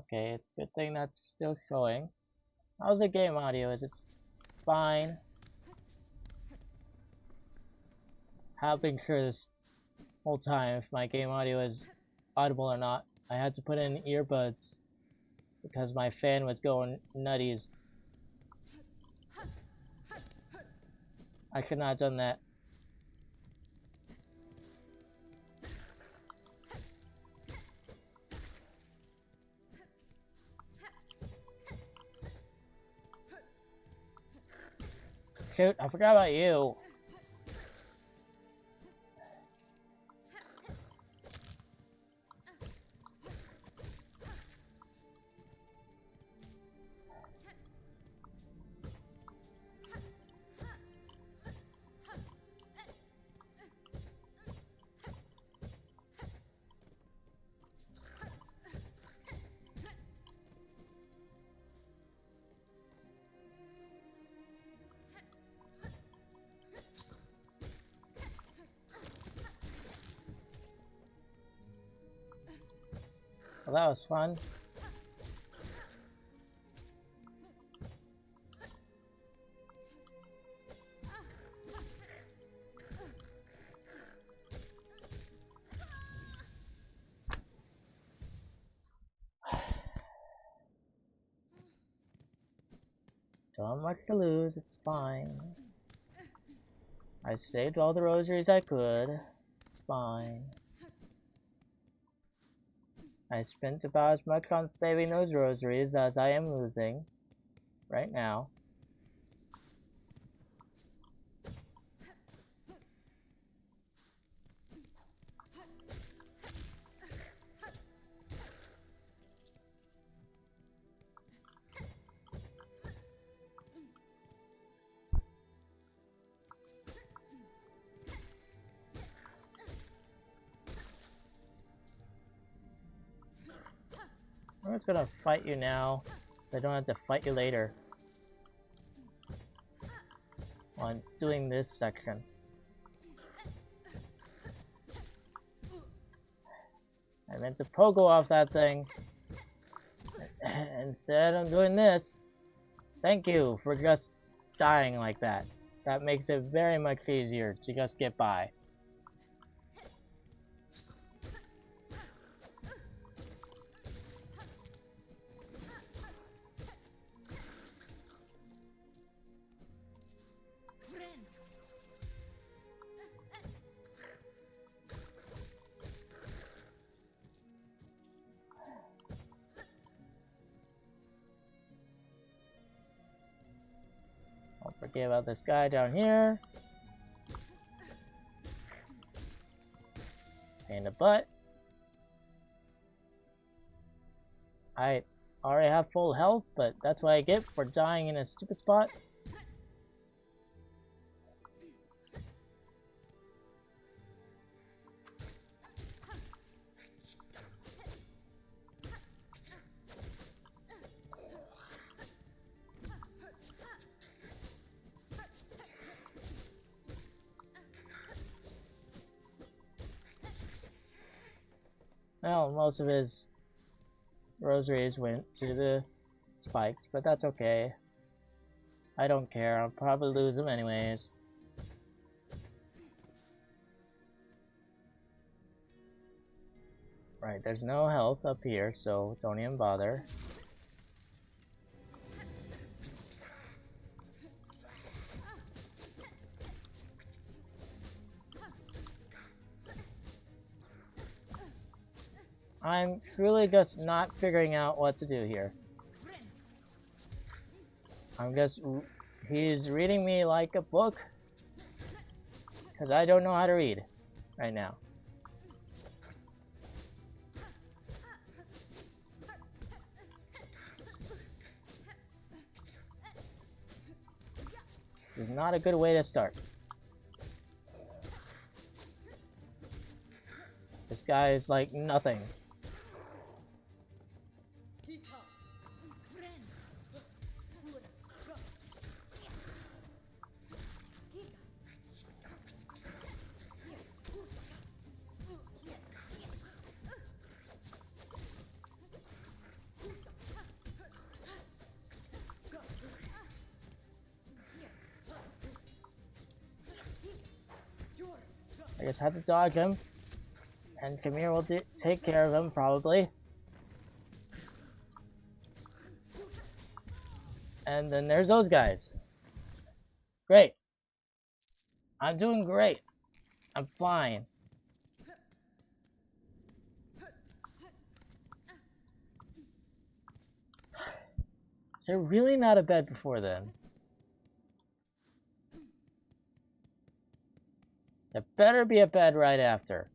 Okay, it's a good thing that's still showing. How's the game audio? Is it fine? Have been sure this whole time if my game audio is audible or not. I had to put in earbuds because my fan was going nutties. I could not have done that. Shoot, I forgot about you. Well, that was fun. Don't have much to lose, it's fine. I saved all the rosaries I could. It's fine. I spent about as much on saving those rosaries as I am losing right now. I'm just gonna fight you now, so I don't have to fight you later. While I'm doing this section. I meant to pogo off that thing. Instead, I'm doing this. Thank you for just dying like that. That makes it very much easier to just get by. Don't forget about this guy down here. Pain in the butt. I already have full health, but that's what I get for dying in a stupid spot. Well, most of his rosaries went to the spikes, but that's okay. I don't care, I'll probably lose them anyways. Right, there's no health up here, so don't even bother. I'm truly just not figuring out what to do here. He's reading me like a book, because I don't know how to read right now. This is not a good way to start. This guy is like nothing. I just have to dodge him. And Kamir will take care of him, probably. And then there's those guys. Great. I'm doing great. I'm fine. Is there really not a bed before then? There better be a bed right after.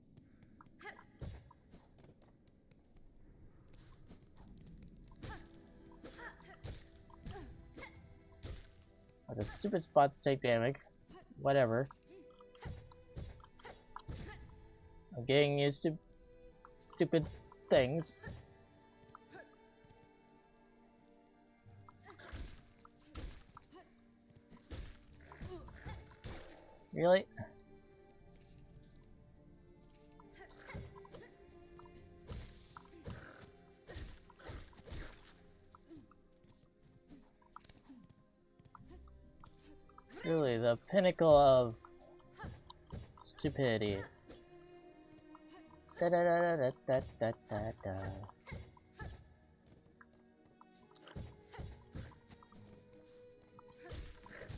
What a stupid spot to take damage. Whatever. I'm getting used to stupid things. Really? Really, the pinnacle of stupidity. Da da da da da da da da.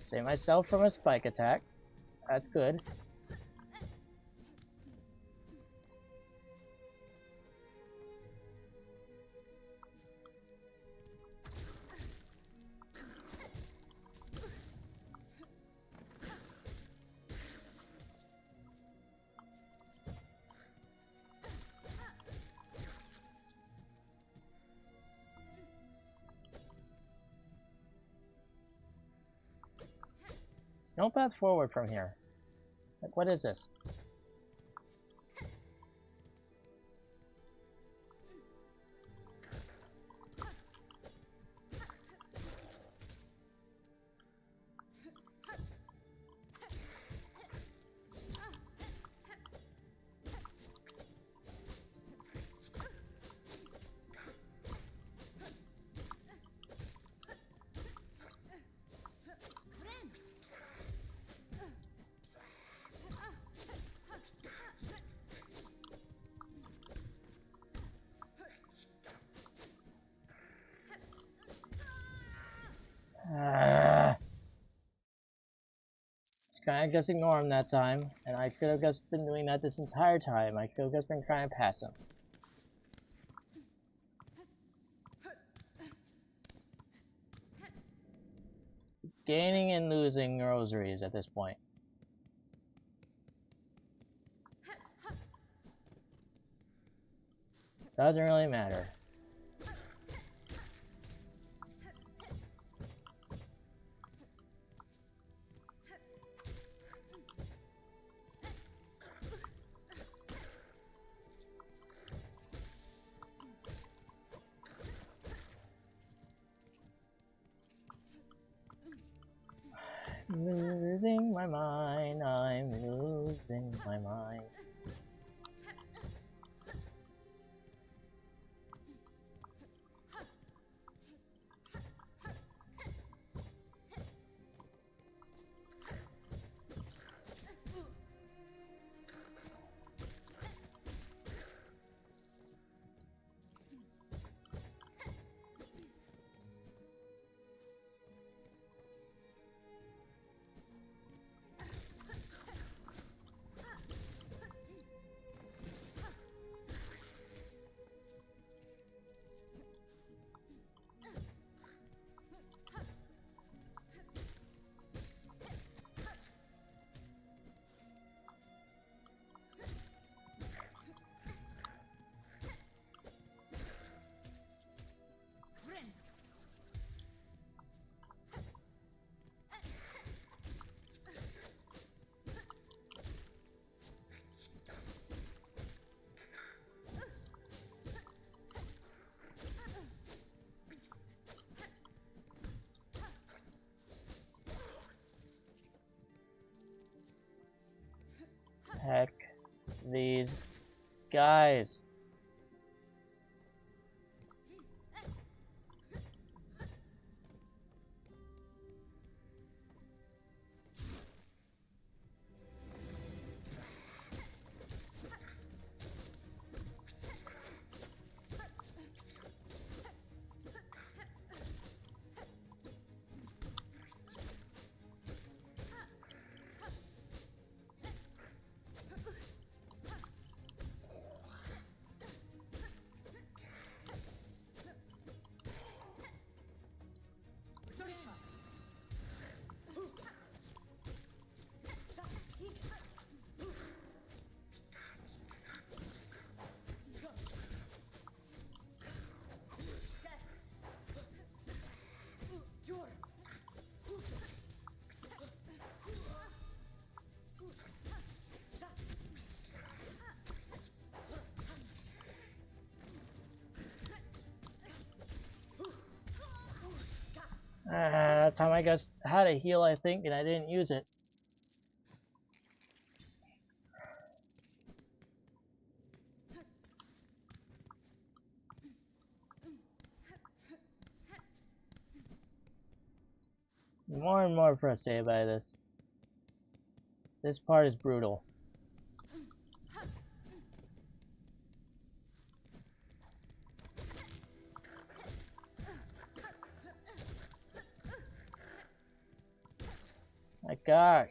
Save myself from a spike attack. That's good. No path forward from here. Like, what is this? Kinda just ignore him that time, and I could have just been doing that this entire time. I could have just been trying to pass him. Gaining and losing rosaries at this point. Doesn't really matter. Losing my mind, I'm losing my mind. Heck, these guys. Time I just had a heal, I think, and I didn't use it. More and more frustrated by this. This part is brutal. My gosh.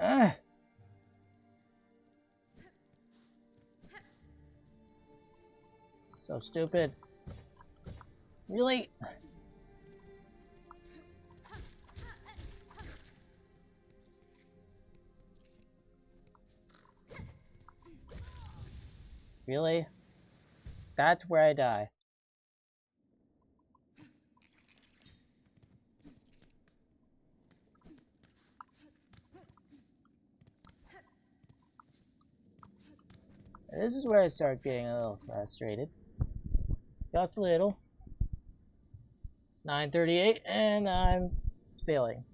Ugh. So stupid. Really? Really? That's where I die. This is where I start getting a little frustrated. Just a little. It's 9:38 and I'm failing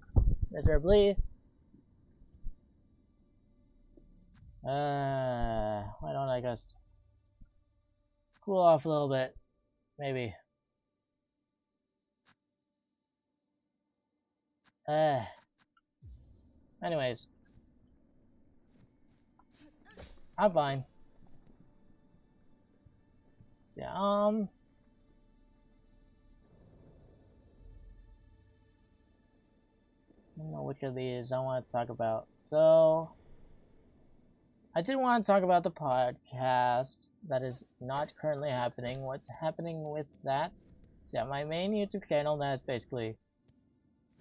miserably. Why don't I just cool off a little bit? Maybe. Anyways. I'm fine. So, yeah, I don't know which of these I want to talk about. So, I did want to talk about the podcast that is not currently happening. What's happening with that? So, yeah, my main YouTube channel that's basically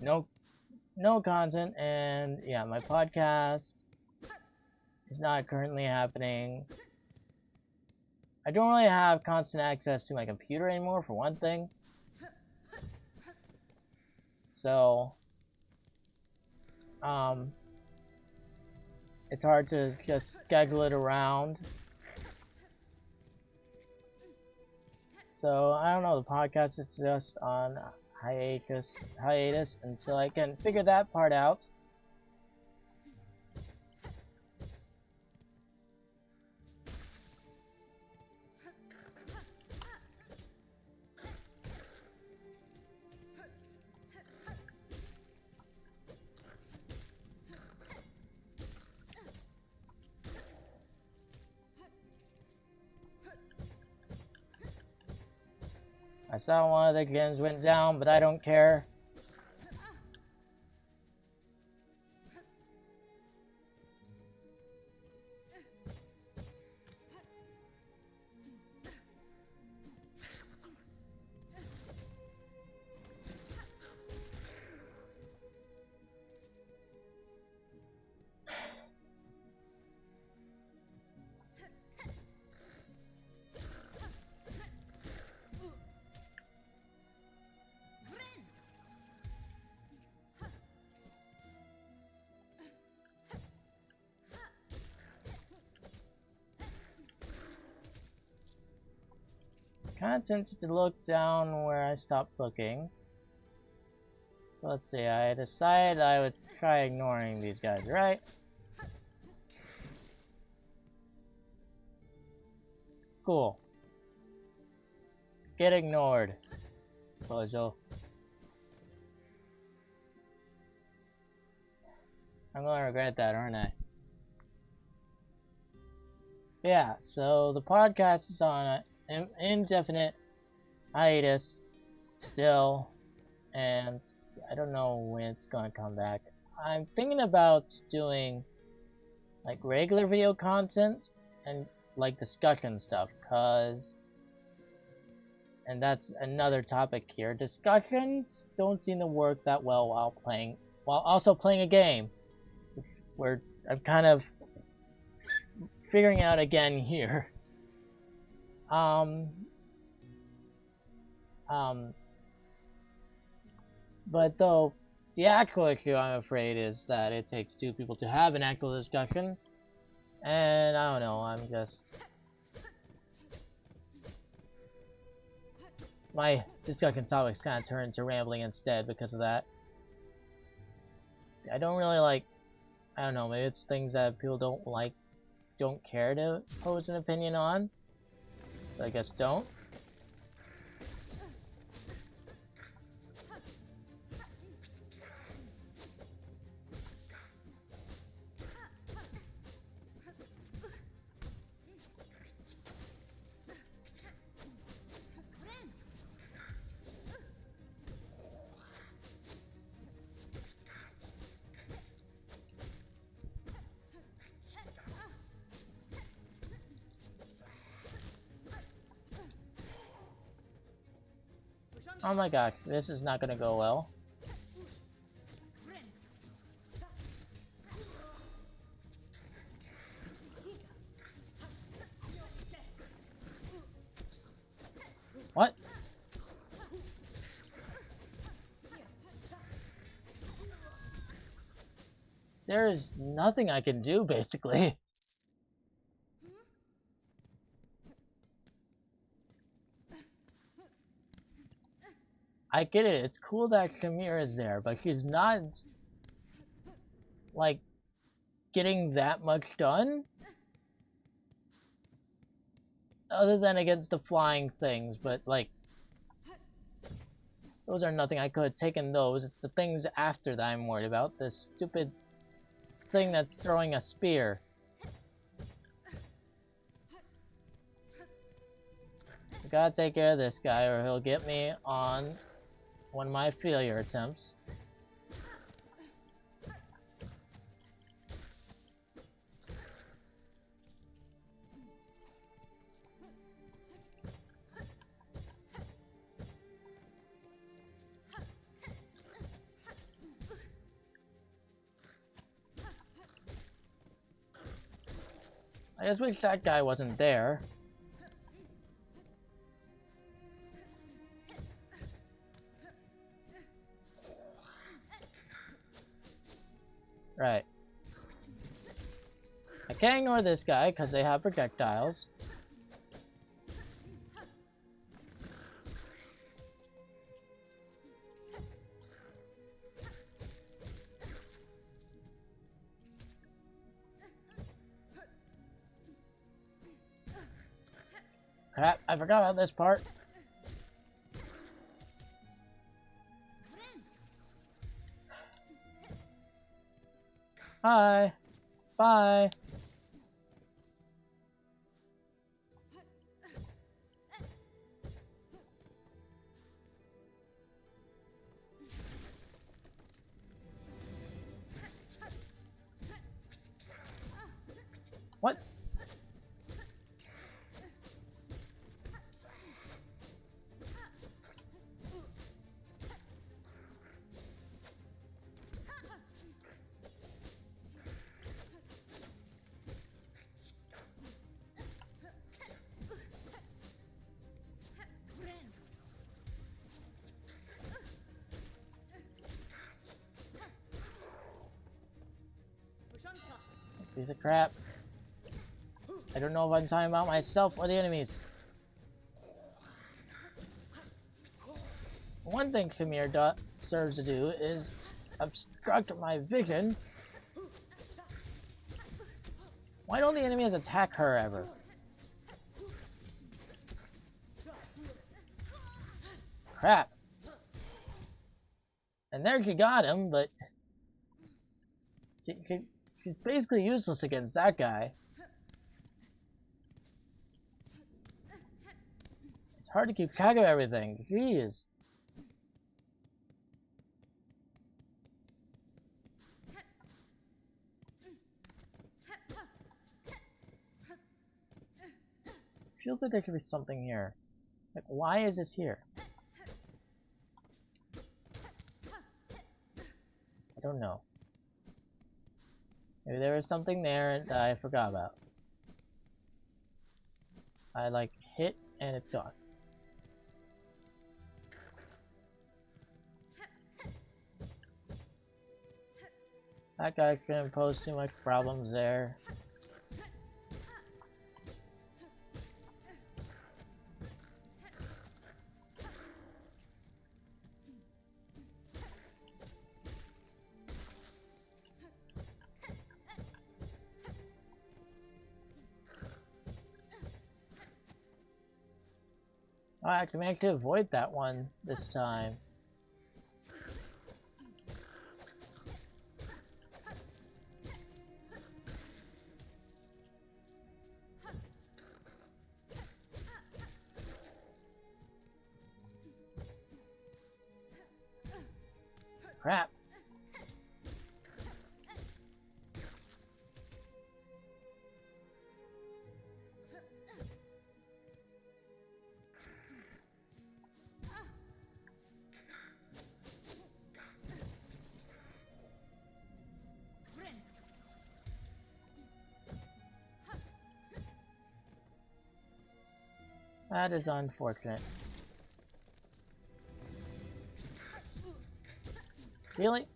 no content, and yeah, my podcast is not currently happening. I don't really have constant access to my computer anymore, for one thing. So, it's hard to just schedule it around. So, I don't know, the podcast is just on hiatus until I can figure that part out. I saw one of the gens went down, but I don't care. Kind of tempted to look down where I stopped looking. So let's see, I decided I would try ignoring these guys, right? Cool. Get ignored, Bozo. I'm gonna regret that, aren't I? Yeah, so the podcast is on an indefinite hiatus still, and I don't know when it's gonna come back. I'm thinking about doing like regular video content and like discussion stuff, and that's another topic here. Discussions don't seem to work that well while also playing a game, where I'm kind of figuring out again here. But though the actual issue, I'm afraid, is that it takes two people to have an actual discussion, And I don't know, I'm just... My discussion topics kind of turned to rambling instead because of that. I don't really like... I don't know, maybe it's things that people don't like, don't care to pose an opinion on. But I guess don't. Oh my gosh, this is not gonna go well. What? There is nothing I can do, basically. I get it, it's cool that Shamir is there, but she's not, like, getting that much done? Other than against the flying things, but, like, those are nothing. I could have taken those. It's the things after that I'm worried about. This stupid thing that's throwing a spear. I gotta take care of this guy or he'll get me on one of my failure attempts. I just wish that guy wasn't there. Right. I can't ignore this guy because they have projectiles. Crap, I forgot about this part. Hi. Bye. What? Piece of crap. I don't know if I'm talking about myself or the enemies. One thing Shamir serves to do is obstruct my vision. Why don't the enemies attack her ever? Crap. And there she got him, but she's basically useless against that guy. It's hard to keep track of everything. Jeez. Feels like there should be something here. Like, why is this here? I don't know. Maybe there was something there that I forgot about. I like hit and it's gone. That guy shouldn't pose too much problems there. Oh, I can make to avoid that one this time. Crap. That is unfortunate. Really?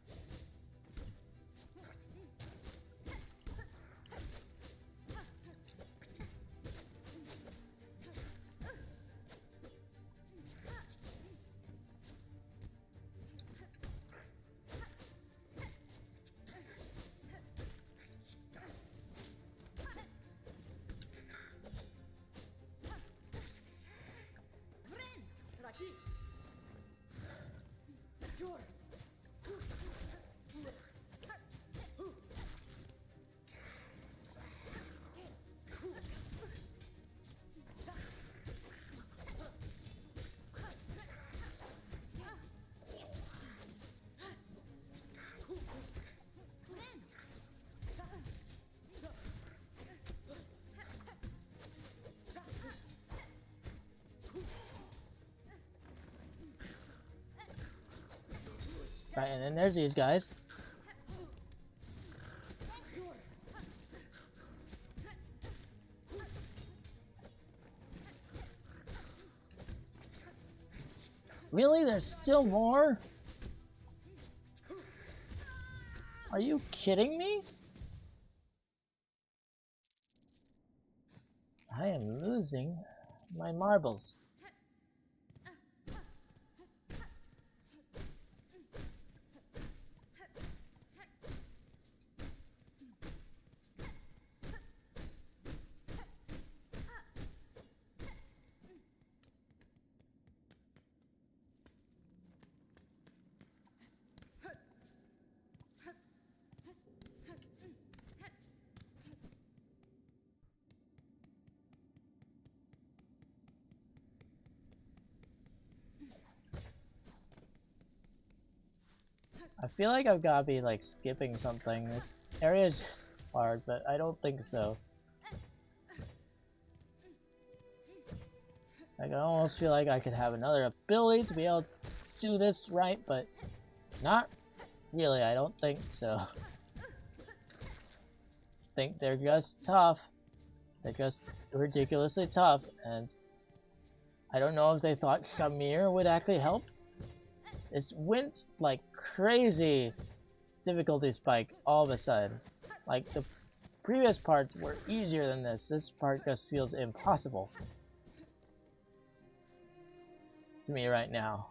Right, and then there's these guys. Really? There's still more? Are you kidding me? I am losing my marbles. I feel like I've gotta be like skipping something. This area is just hard, but I don't think so. Like, I almost feel like I could have another ability to be able to do this right, but not really, I don't think so. I think they're just tough. They're just ridiculously tough, and I don't know if they thought Khamir would actually help. This went like crazy difficulty spike all of a sudden. Like, the previous parts were easier than this. This part just feels impossible to me right now.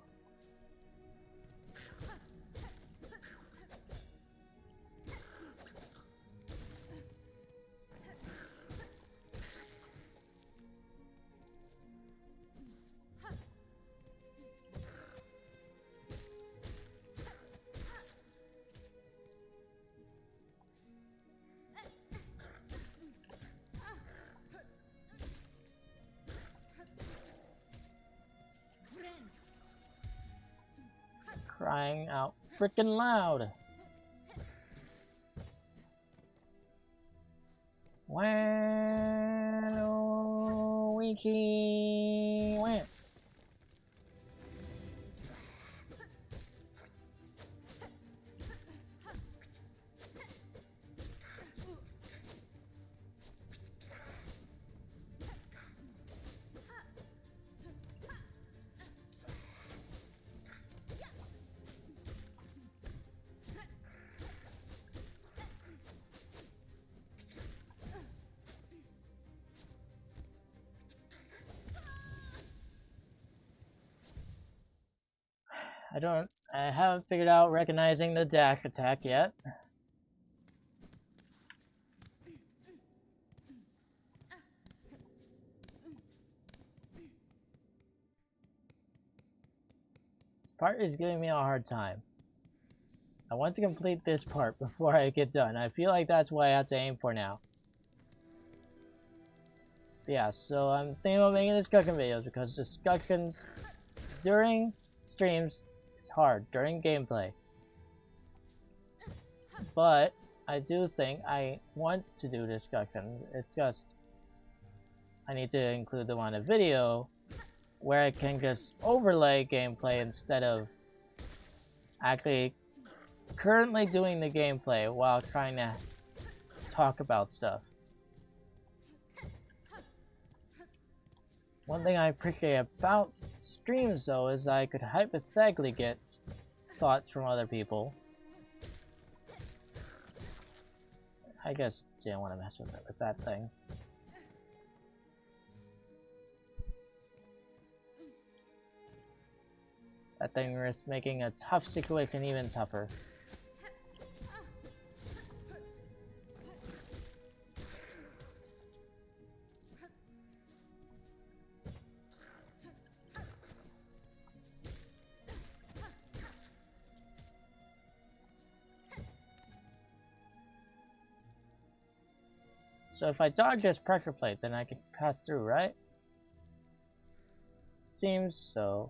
Crying out freaking loud. Wow, wiki, wow. I haven't figured out recognizing the dash attack yet. part is giving me a hard time. I want to complete this part before I get done. I feel like that's what I have to aim for now. But yeah, so I'm thinking about making discussion videos because discussions during streams is hard, during gameplay. But I do think I want to do discussions. It's just I need to include them on a video where I can just overlay gameplay instead of actually currently doing the gameplay while trying to talk about stuff. One thing I appreciate about streams though is I could hypothetically get thoughts from other people. I just didn't want to mess with that thing. That thing risks making a tough situation even tougher. So if I dodge this pressure plate, then I can pass through, right? Seems so.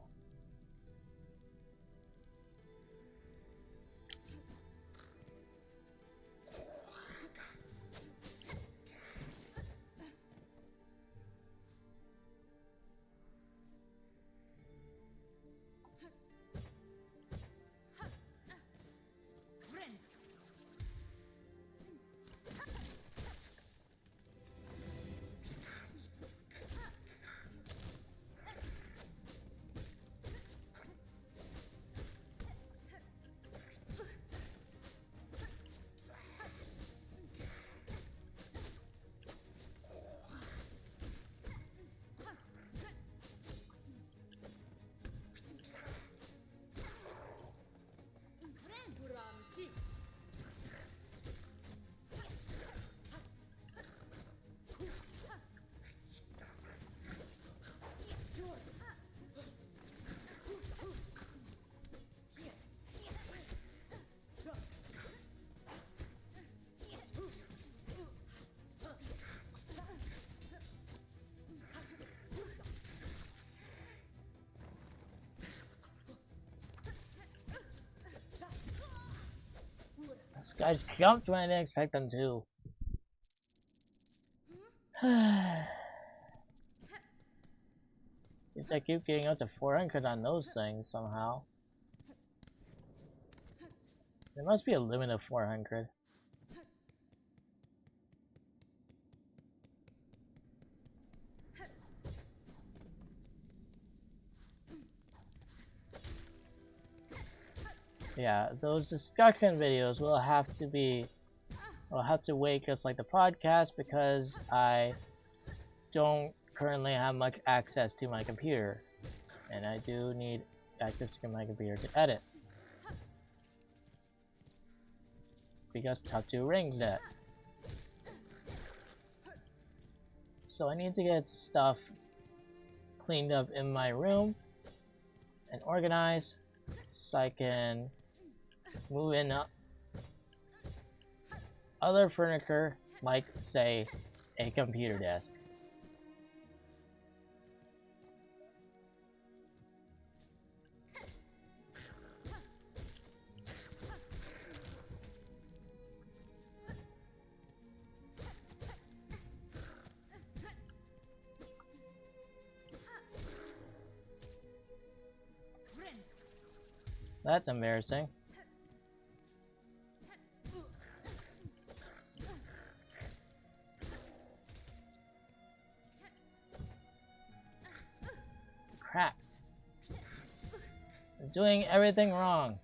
These guys jumped when I didn't expect them to. Seems I keep getting up to 400 on those things somehow. There must be a limit of 400. Yeah, those discussion videos will have to wait just like the podcast because I don't currently have much access to my computer. And I do need access to my computer to edit. Because top 2 ring that. So I need to get stuff cleaned up in my room and organized so I can move in other furniture like say a computer desk. That's embarrassing. Crap. I'm doing everything wrong.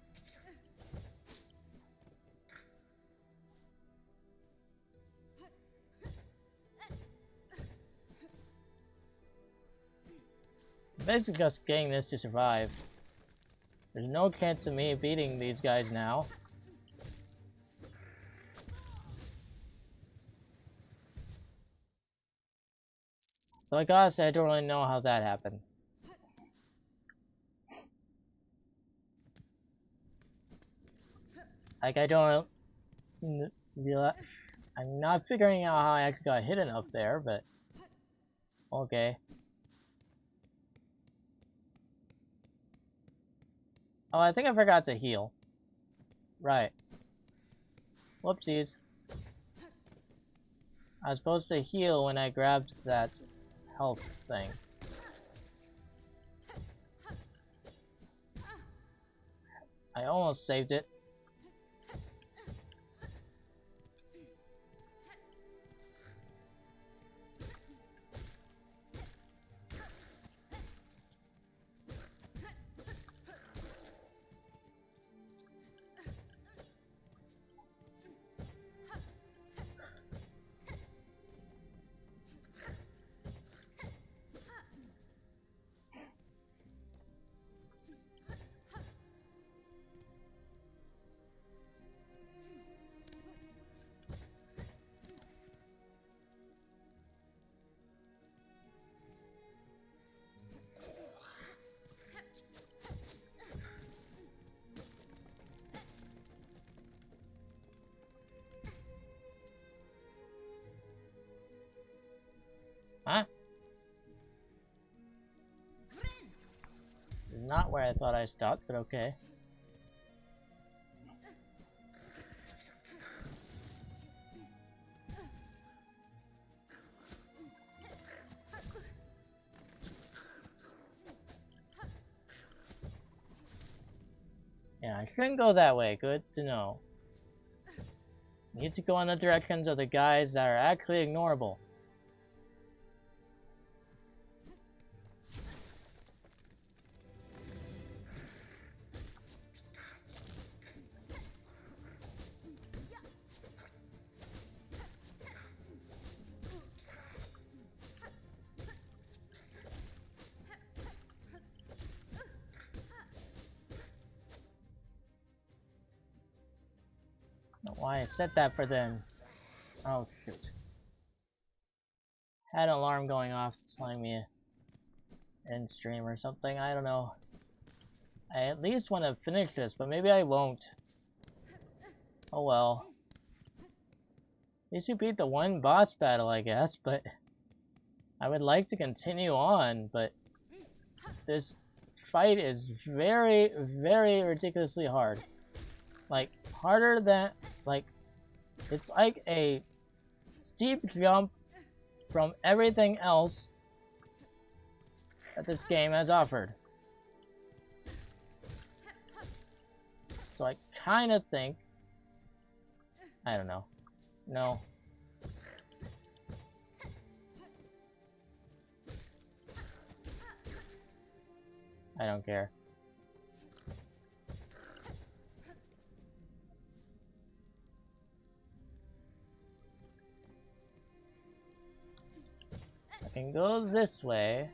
I'm basically just getting this to survive. There's no chance of me beating these guys now. Like I said, I don't really know how that happened. Like, I don't realize. I'm not figuring out how I actually got hit enough there, but okay. Oh, I think I forgot to heal. Right. Whoopsies. I was supposed to heal when I grabbed that health thing. I almost saved it. Huh? This is not where I thought I stopped, but okay. Yeah, I shouldn't go that way. Good to know. Need to go in the directions of the guys that are actually ignorable. Don't know why I set that for them. Oh shoot. Had an alarm going off telling me end stream or something. I don't know. I at least want to finish this, but maybe I won't. Oh well. At least you beat the one boss battle, I guess, but I would like to continue on, but this fight is very, very ridiculously hard. Like, harder than, like, it's like a steep jump from everything else that this game has offered. So I kind of think, I don't know. No. I don't care. I can go this way.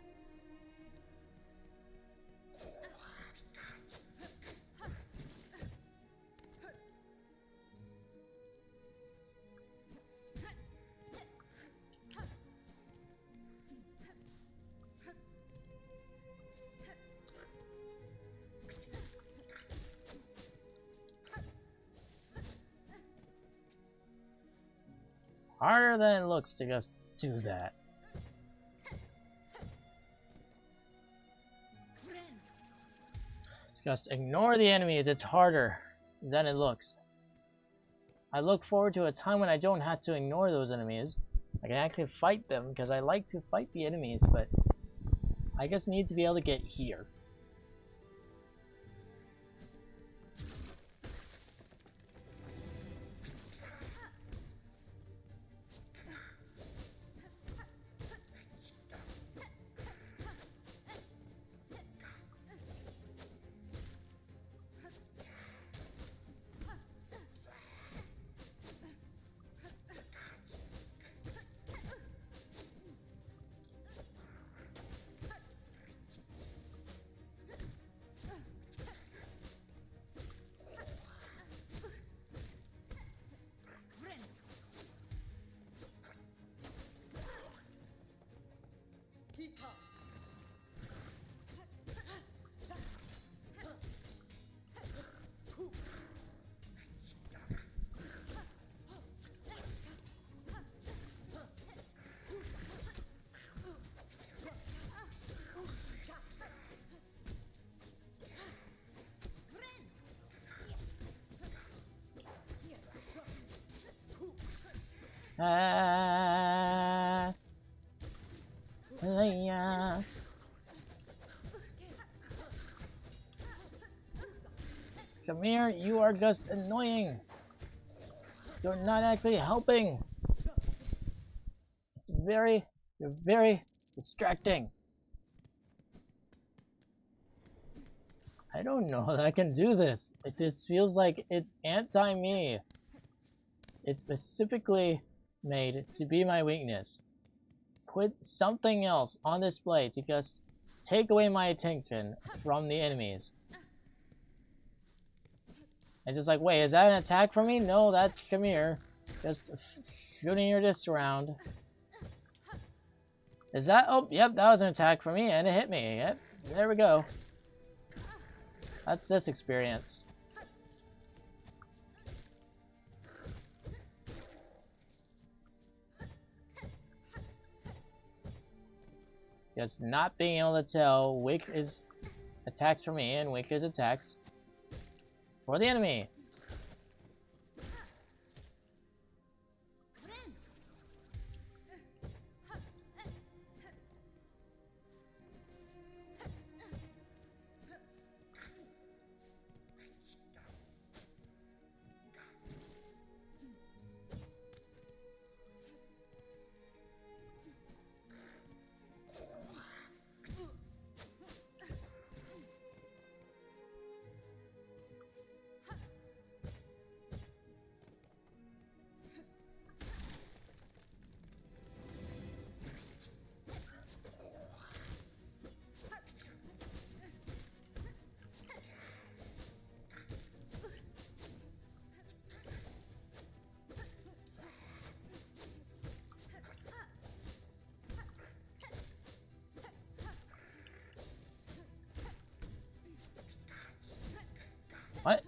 It's harder than it looks to just do that. Just ignore the enemies, it's harder than it looks. I look forward to a time when I don't have to ignore those enemies. I can actually fight them, because I like to fight the enemies, but I just need to be able to get here. Ah, yeah. Shamir, you are just annoying. You're not actually helping. You're very distracting. I don't know that I can do this. It just feels like it's anti-me. It's specifically made to be my weakness. Put something else on display to just take away my attention from the enemies. It's just like, wait, is that an attack from me? No, that's Shamir. Just shooting your disc around. Is that? Oh, yep, that was an attack from me, and it hit me. Yep, there we go. That's this experience. Just not being able to tell which is attacks for me and which is attacks for the enemy. What?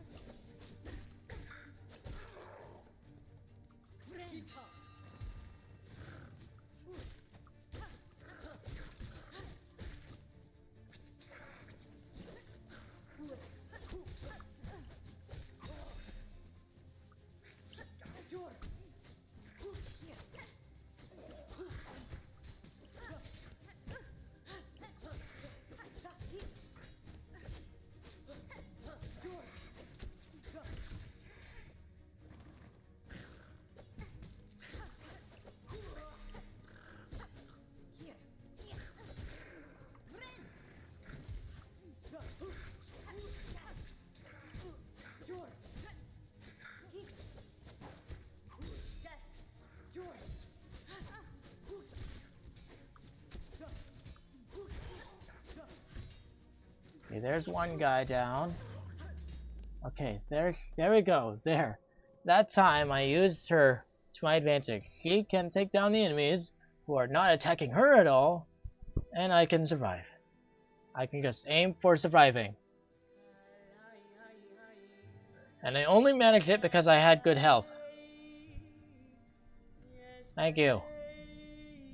Okay, there's one guy down. Okay, there we go. There. That time I used her to my advantage. She can take down the enemies who are not attacking her at all, and I can survive. I can just aim for surviving. And I only managed it because I had good health. Thank you.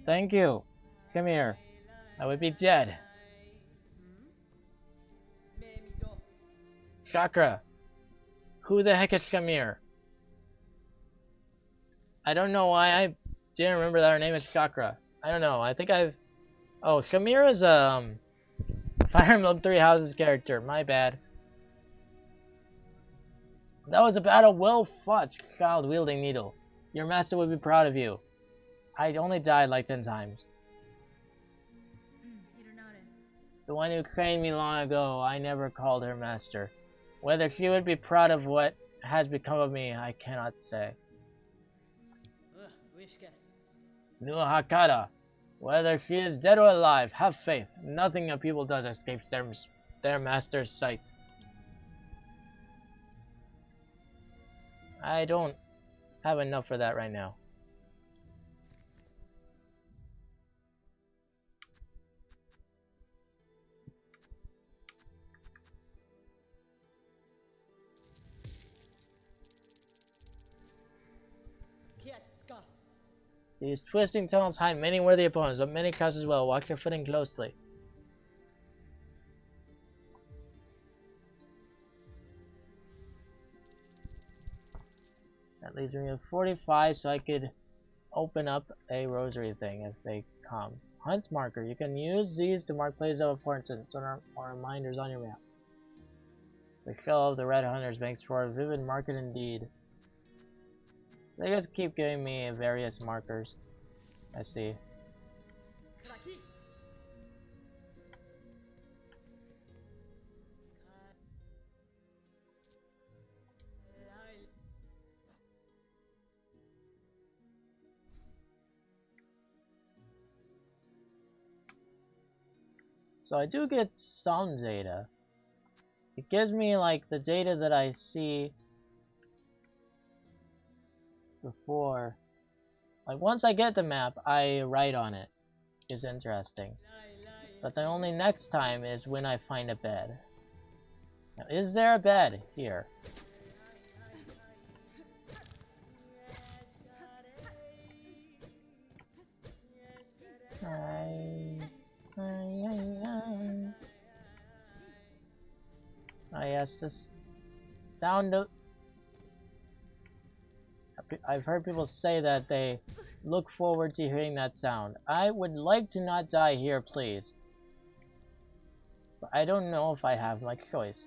Thank you. Come here. I would be dead. Chakra. Who the heck is Shamir? I don't know why I didn't remember that her name is Chakra. I don't know. I think I've... Oh, Shamir is Fire Emblem Three Houses character. My bad. That was a battle well fought, child wielding needle. Your master would be proud of you. I only died like 10 times. The one who trained me long ago, I never called her master. Whether she would be proud of what has become of me, I cannot say. Nuhakada. Whether she is dead or alive, have faith. Nothing a people does escapes their master's sight. I don't have enough for that right now. These twisting tunnels hide many worthy opponents, but many traps as well. Watch your footing closely. That leaves me with 45, so I could open up a rosary thing if they come. Hunt marker. You can use these to mark places of importance or reminders on your map. The shell of the red hunters makes for a vivid market indeed. So they just keep giving me various markers. I see. So I do get some data. It gives me like the data that I see before. Like once I get the map, I write on it. It's interesting. But the only next time is when I find a bed. Now, is there a bed here? Yes, this sound of... I've heard people say that they look forward to hearing that sound. I would like to not die here, please. But I don't know if I have my choice.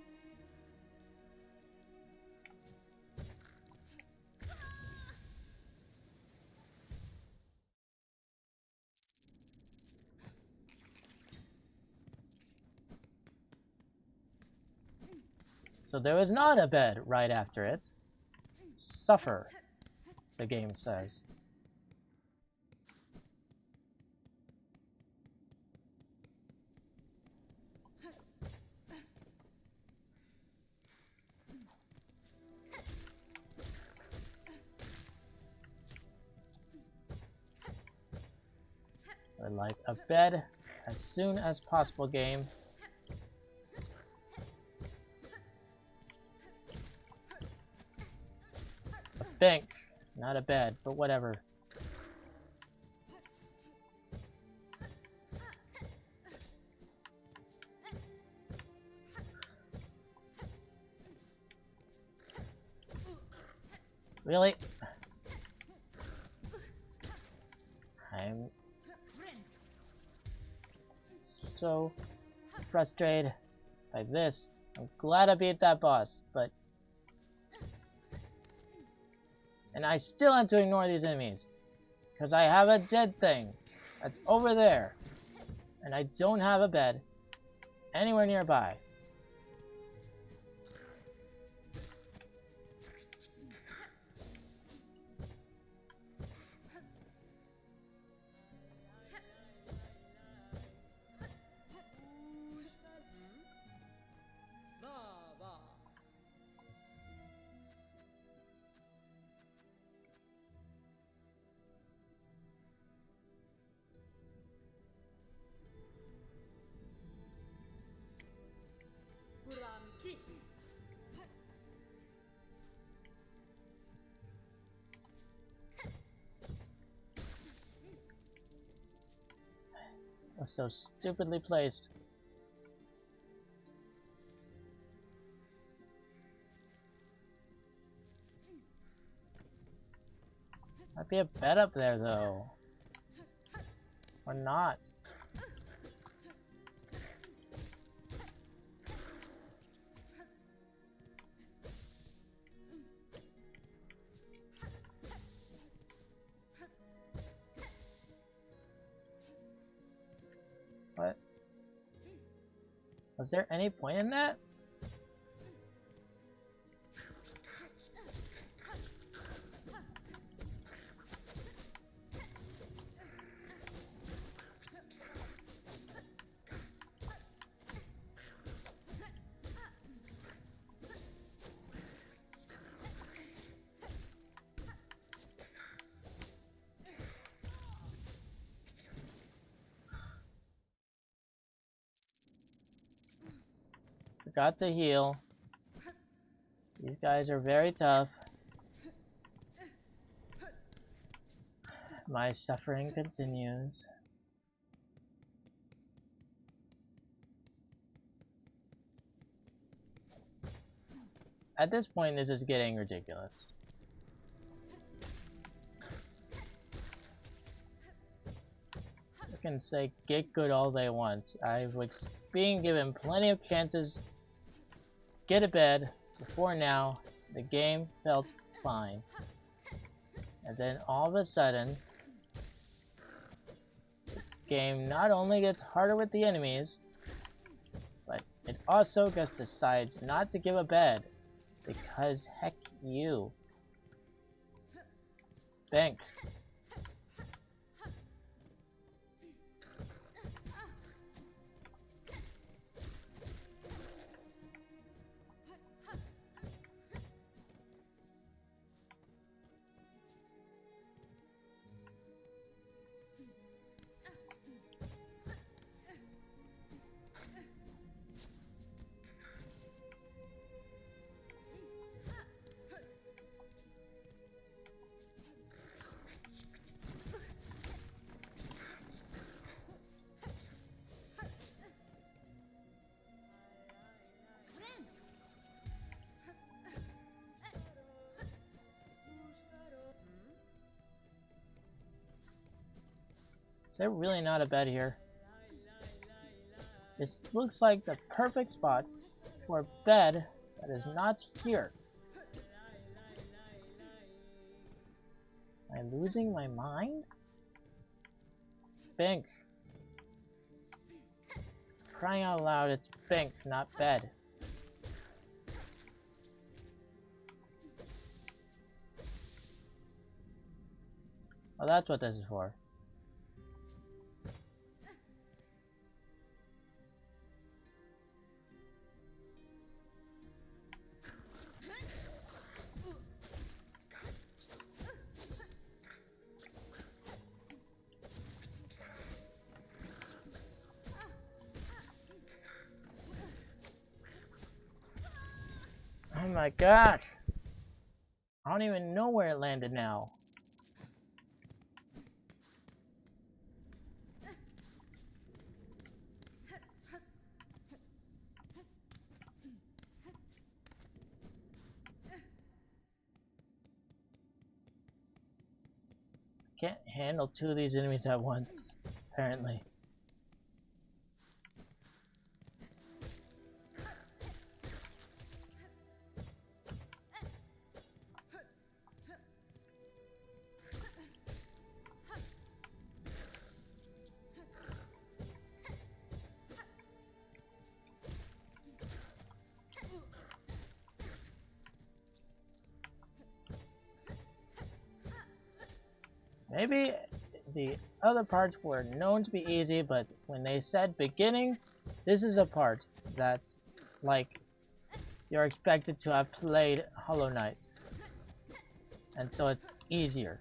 So there was not a bed right after it. Suffer, the game says. I'd like a bed as soon as possible, game. A bench, not a bed, but whatever. Really? I'm so frustrated by this. I'm glad I beat that boss, but... And I still have to ignore these enemies. Because I have a dead thing that's over there. And I don't have a bed anywhere nearby. Was so stupidly placed. Might be a bed up there though. Or not. What? Was there any point in that? Forgot to heal. These guys are very tough. My suffering continues. At this point, this is getting ridiculous. can say get good all they want. I was being given plenty of chances. Get to bed. Before now, the game felt fine. And then all of a sudden, the game not only gets harder with the enemies, but it also just decides not to give a bed. Because heck you. Thanks. Is there really not a bed here? This looks like the perfect spot for a bed that is not here. Am I losing my mind? Bank. Crying out loud, it's bank, not bed. Oh, that's what this is for. Oh my gosh! I don't even know where it landed now. Can't handle two of these enemies at once, apparently. Maybe the other parts were known to be easy, but when they said beginning, this is a part that's like you're expected to have played Hollow Knight. And so it's easier.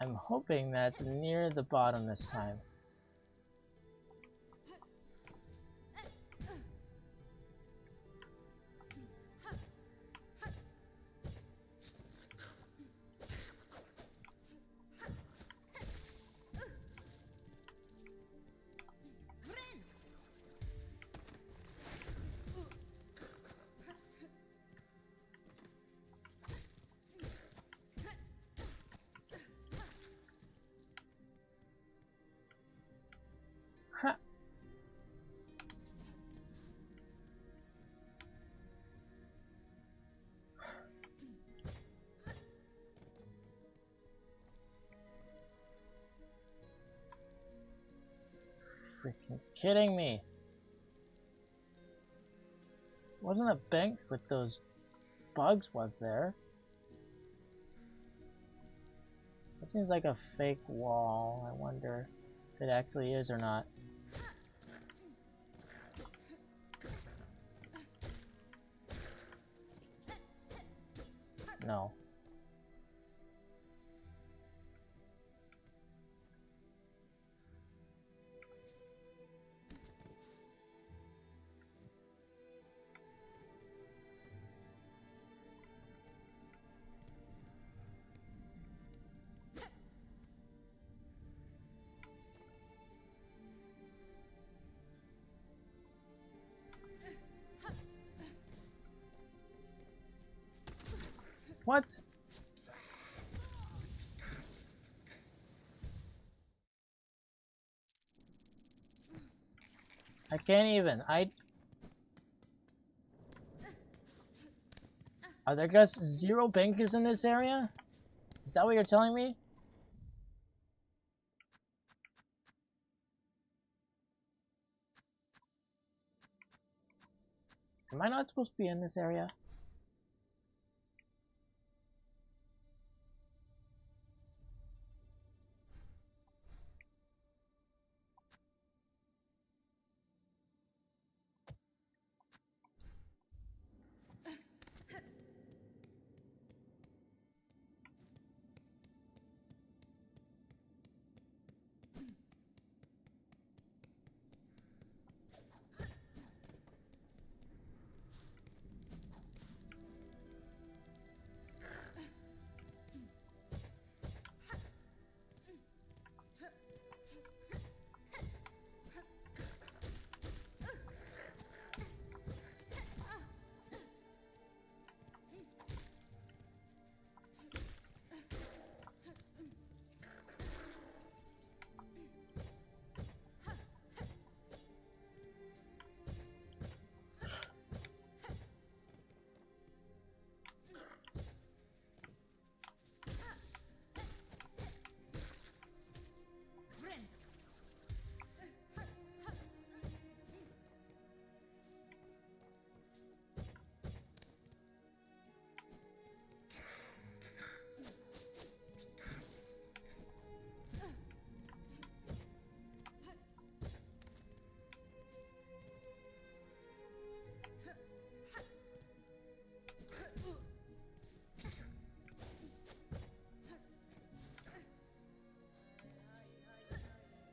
I'm hoping that's near the bottom this time. Huh. Freaking kidding me. Wasn't a bank with those bugs, was there? That seems like a fake wall. I wonder if it actually is or not. No. What? I can't even. Are there just 0 bankers in this area? Is that what you're telling me? Am I not supposed to be in this area?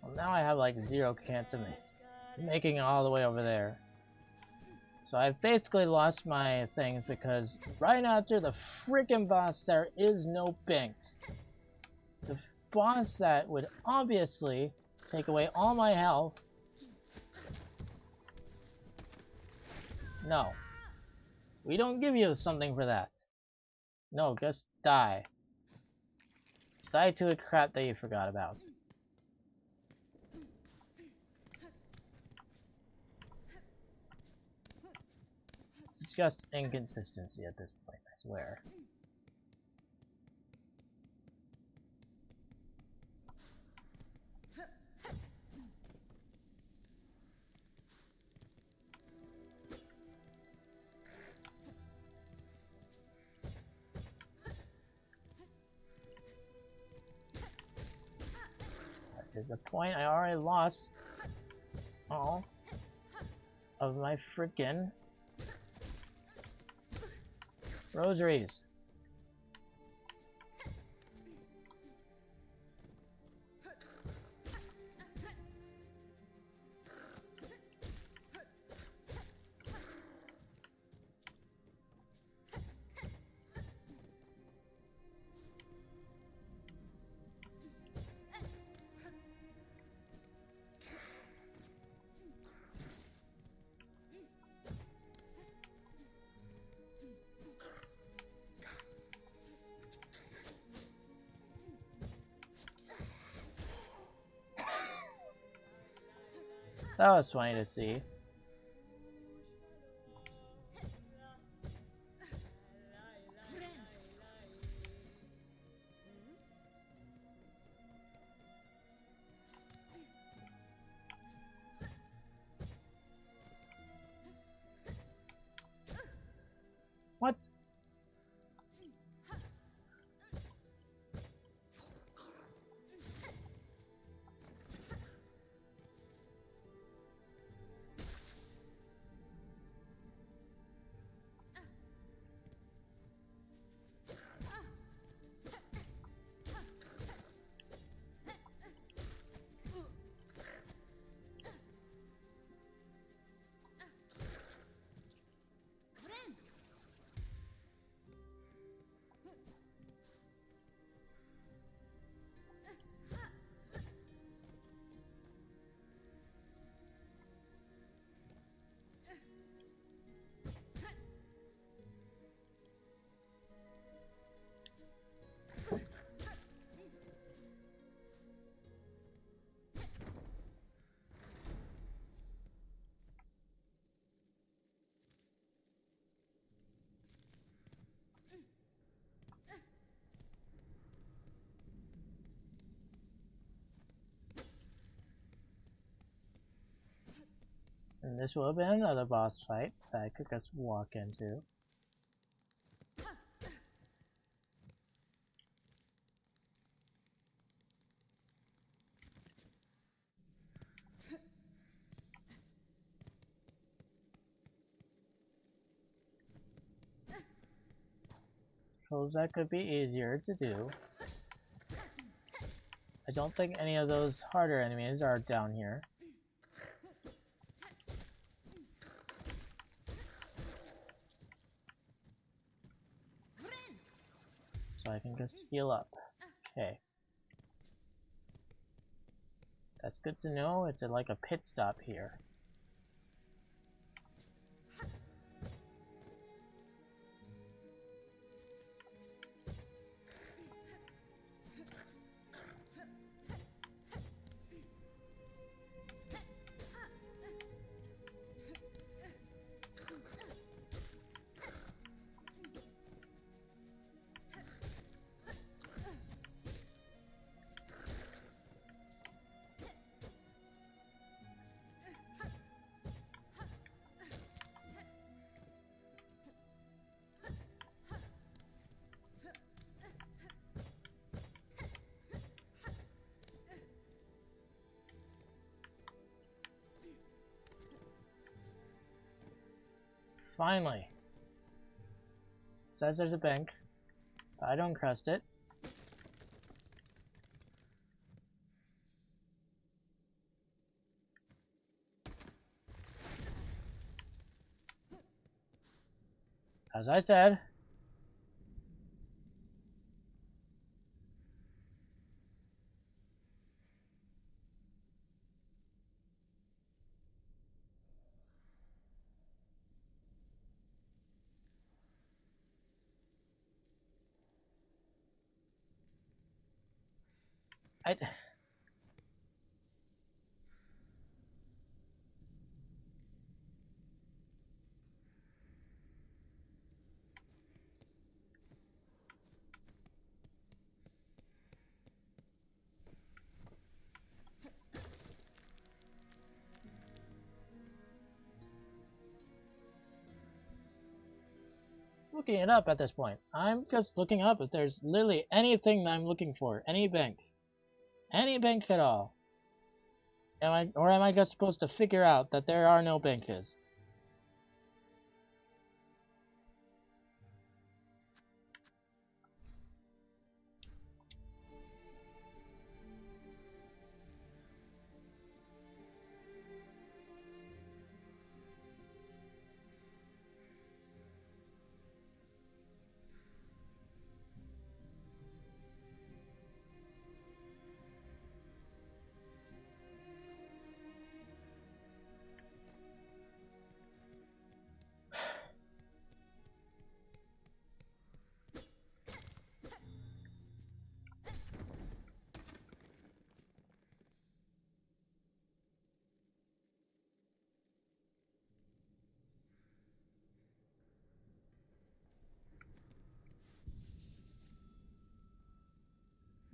Well, now I have like 0 chance of making it all the way over there. So I've basically lost my things because right after the freaking boss there is no bank. The boss that would obviously take away all my health. No. We don't give you something for that. No, just die. Die to a crap that you forgot about. It's just inconsistency at this point, I swear. Is the point I already lost all of my freaking rosaries. That was funny to see. What? And this will have been another boss fight that I could just walk into. Suppose that could be easier to do. I don't think any of those harder enemies are down here. So I can just heal up. Okay. That's good to know. It's like a pit stop here. Finally. It says there's a bank, but I don't trust it. As I said, I... looking it up at this point. I'm just looking up if there's literally anything that I'm looking for. Any bank. Any bank at all. Am I just supposed to figure out that there are no banks?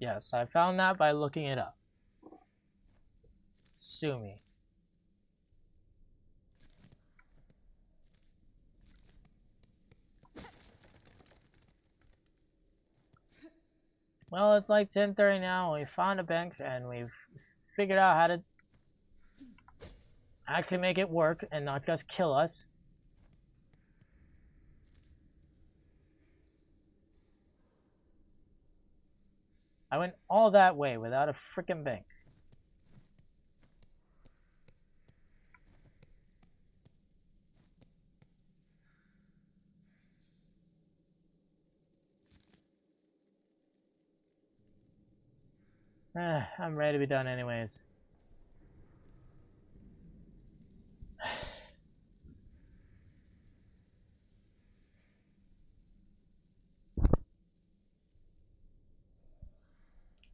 Yes, I found that by looking it up. Sue me. Well, it's like 10:30 now. We found a bank and we've figured out how to actually make it work and not just kill us. I went all that way without a freaking bank. I'm ready to be done anyways.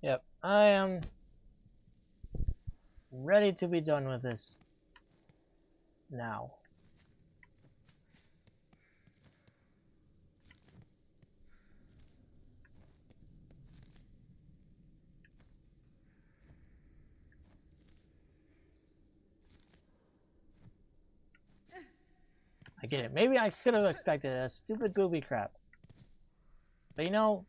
Yep, I am ready to be done with this now. I get it. Maybe I should have expected a stupid booby trap. But you know,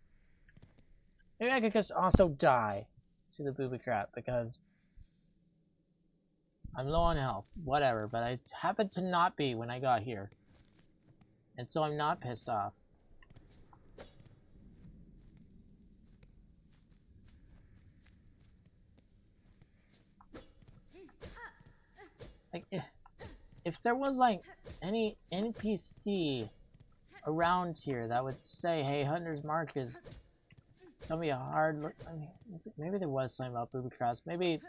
maybe I could just also die to the booby trap because I'm low on health. Whatever, but I happened to not be when I got here. And so I'm not pissed off. Like, if there was like any NPC around here that would say, hey, Hunter's Mark is gonna be a hard look. I mean, maybe there was something about booby traps. Maybe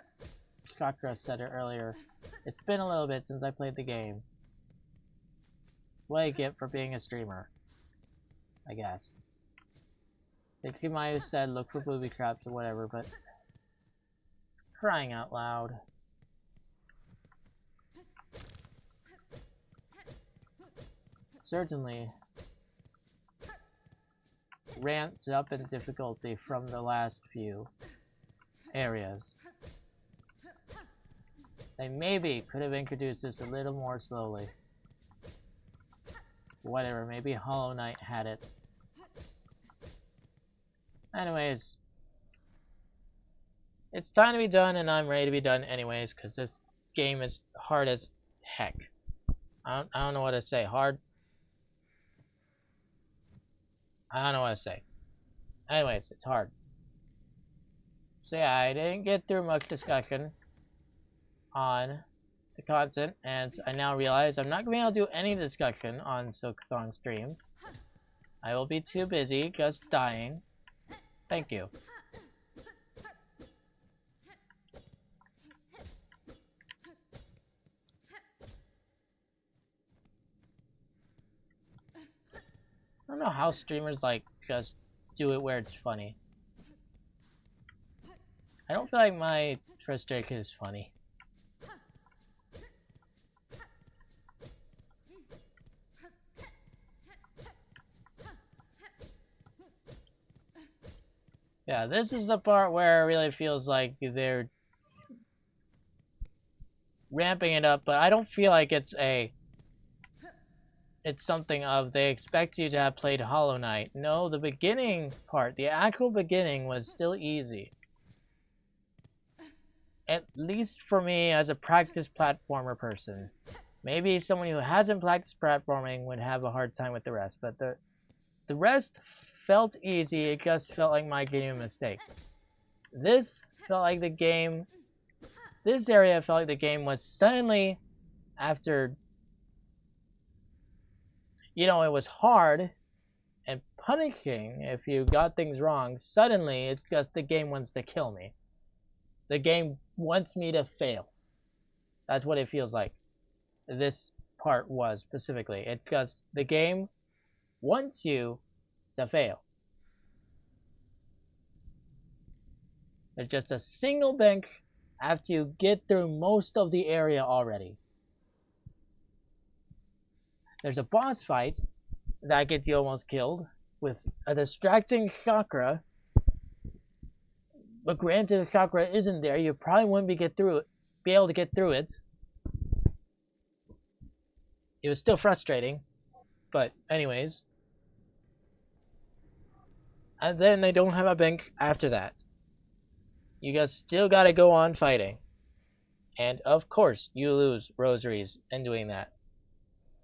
Chakra said it earlier. It's been a little bit since I played the game. What I get for being a streamer, I guess. I think he might have said look for booby traps or whatever, but crying out loud. Certainly ramped up in difficulty from the last few areas. They maybe could have introduced this a little more slowly. Whatever, maybe Hollow Knight had it. Anyways, it's time to be done, and I'm ready to be done anyways, because this game is hard as heck. I don't know what to say. Hard. I don't know what to say. Anyways, it's hard. So yeah, I didn't get through much discussion on the content, and I now realize I'm not going to be able to do any discussion on Silksong streams. I will be too busy just dying. Thank you. I don't know how streamers like just do it where it's funny. I don't feel like my frustration is funny. Yeah, this is the part where it really feels like they're ramping it up, but I don't feel like it's something of they expect you to have played Hollow Knight. No, the beginning part, the actual beginning was still easy. At least for me as a practiced platformer person. Maybe someone who hasn't practiced platforming would have a hard time with the rest, but the rest felt easy. It just felt like my getting a mistake. This felt like the game, this area felt like the game was suddenly, after, you know, it was hard and punishing if you got things wrong, suddenly it's just the game wants to kill me. The game wants me to fail. That's what it feels like. This part was specifically. It's just the game wants you to fail. There's just a single bench after you get through most of the area already. There's a boss fight that gets you almost killed with a distracting chakra. But granted, if chakra isn't there, you probably wouldn't be able to get through it. It was still frustrating, but anyways. And then they don't have a bench after that. You guys still gotta go on fighting. And of course, you lose rosaries in doing that.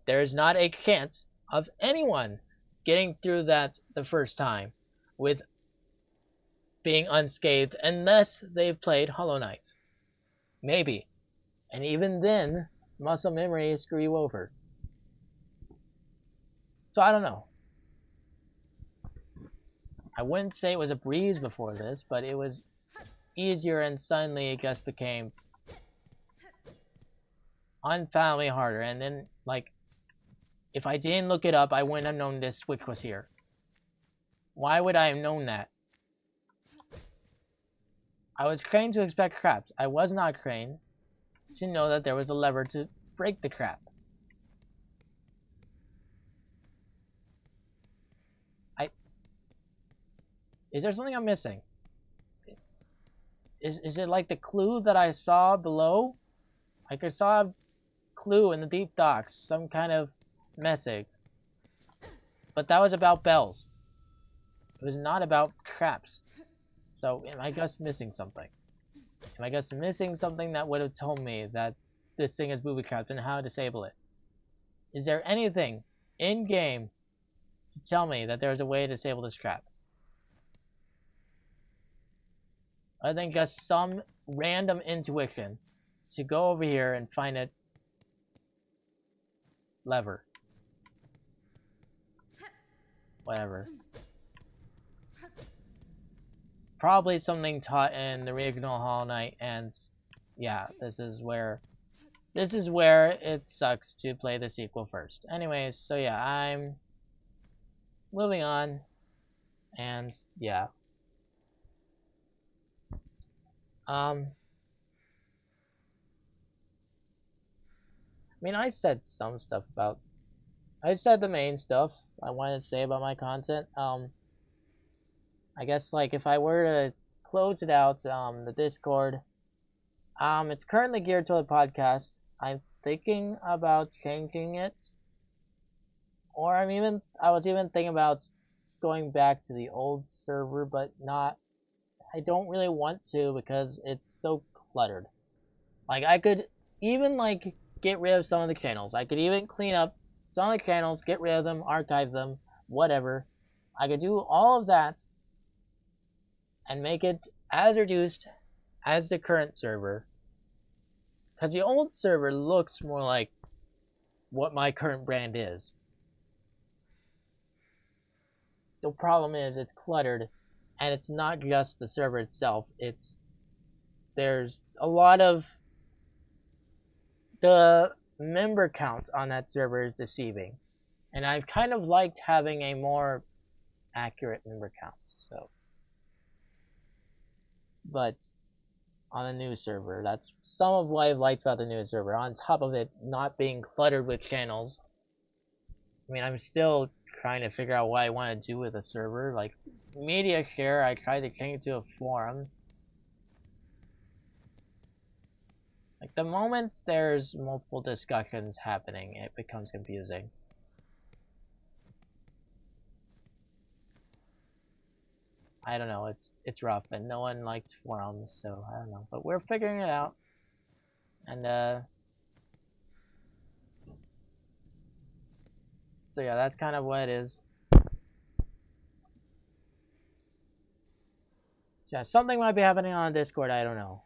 There is not a chance of anyone getting through that the first time with being unscathed unless they've played Hollow Knight. Maybe. And even then, muscle memory screw you over. So I don't know. I wouldn't say it was a breeze before this, but it was easier, and suddenly it just became unfathomably harder. And then, like, if I didn't look it up, I wouldn't have known this switch was here. Why would I have known that? I was trained to expect traps. I was not trained to know that there was a lever to break the trap. Is there something I'm missing? Is it like the clue that I saw below? Like I saw a clue in the deep docks, some kind of message, but that was about bells. It was not about traps. So am I just missing something? Am I just missing something that would have told me that this thing is booby trapped and how to disable it? Is there anything in game to tell me that there's a way to disable this trap? I think just some random intuition to go over here and find a lever. Whatever. Probably something taught in the original Hollow Knight, and yeah, this is where it sucks to play the sequel first. Anyways, so yeah, I'm moving on, and yeah. I mean, I said some stuff about. I said the main stuff I wanted to say about my content. I guess like if I were to close it out, the Discord, it's currently geared to a podcast. I'm thinking about changing it, or I was even thinking about going back to the old server, but not. I don't really want to because it's so cluttered. Like I could even like get rid of some of the channels. I could even clean up some of the channels, get rid of them, archive them, whatever. I could do all of that and make it as reduced as the current server. Because the old server looks more like what my current brand is. The problem is it's cluttered, and it's not just the server itself. There's a lot of the member count on that server is deceiving, and I've kind of liked having a more accurate member count. So, but on a new server, that's some of what I've liked about the new server. On top of it not being cluttered with channels, I mean, I'm still trying to figure out what I want to do with a server. Like media share, I tried to change it to a forum. Like the moment there's multiple discussions happening, it becomes confusing. I don't know, it's rough and no one likes forums, so I don't know. But we're figuring it out. And so yeah, that's kind of what it is. So yeah, something might be happening on Discord, I don't know.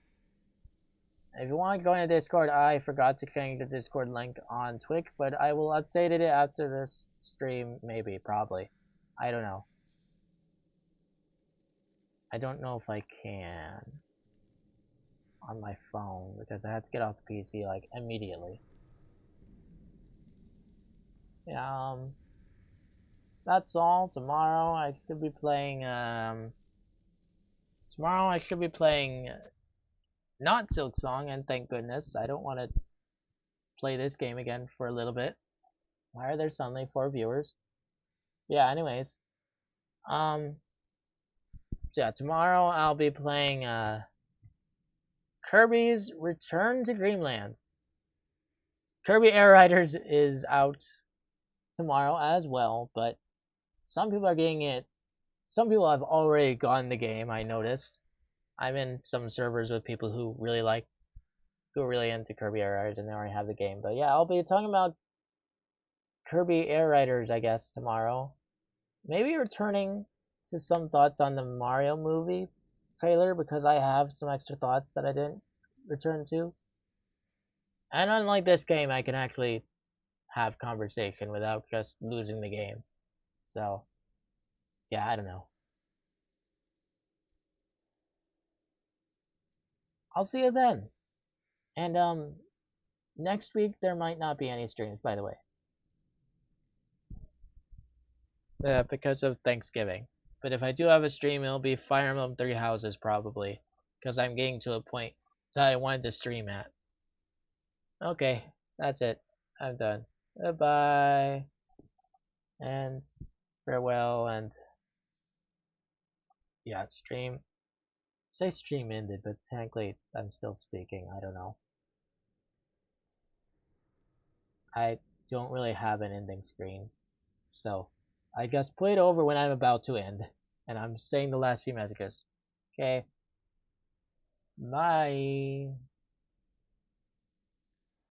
If you want to join the Discord, I forgot to change the Discord link on Twitch, but I will update it after this stream, maybe, probably. I don't know. I don't know if I can on my phone because I had to get off the PC like immediately. Yeah, that's all. Tomorrow I should be playing not Silksong, and thank goodness. I don't want to play this game again for a little bit. Why are there suddenly 4 viewers? Yeah, anyways. So yeah, tomorrow I'll be playing Kirby's Return to Dreamland. Kirby Air Riders is out tomorrow as well, but some people are getting it. Some people have already gotten the game, I noticed. I'm in some servers with people who are really into Kirby Air Riders and they already have the game. But yeah, I'll be talking about Kirby Air Riders, I guess, tomorrow. Maybe returning to some thoughts on the Mario movie trailer because I have some extra thoughts that I didn't return to. And unlike this game, I can actually have conversation without just losing the game. So, yeah, I don't know. I'll see you then. And next week there might not be any streams, by the way. Because of Thanksgiving. But if I do have a stream, it'll be Fire Emblem Three Houses probably, because I'm getting to a point that I wanted to stream at. Okay, that's it. I'm done. Goodbye, and farewell, and yeah, stream. Say stream ended, but technically I'm still speaking. I don't know. I don't really have an ending screen. So, I guess put it over when I'm about to end. And I'm saying the last few messages. Okay. Bye.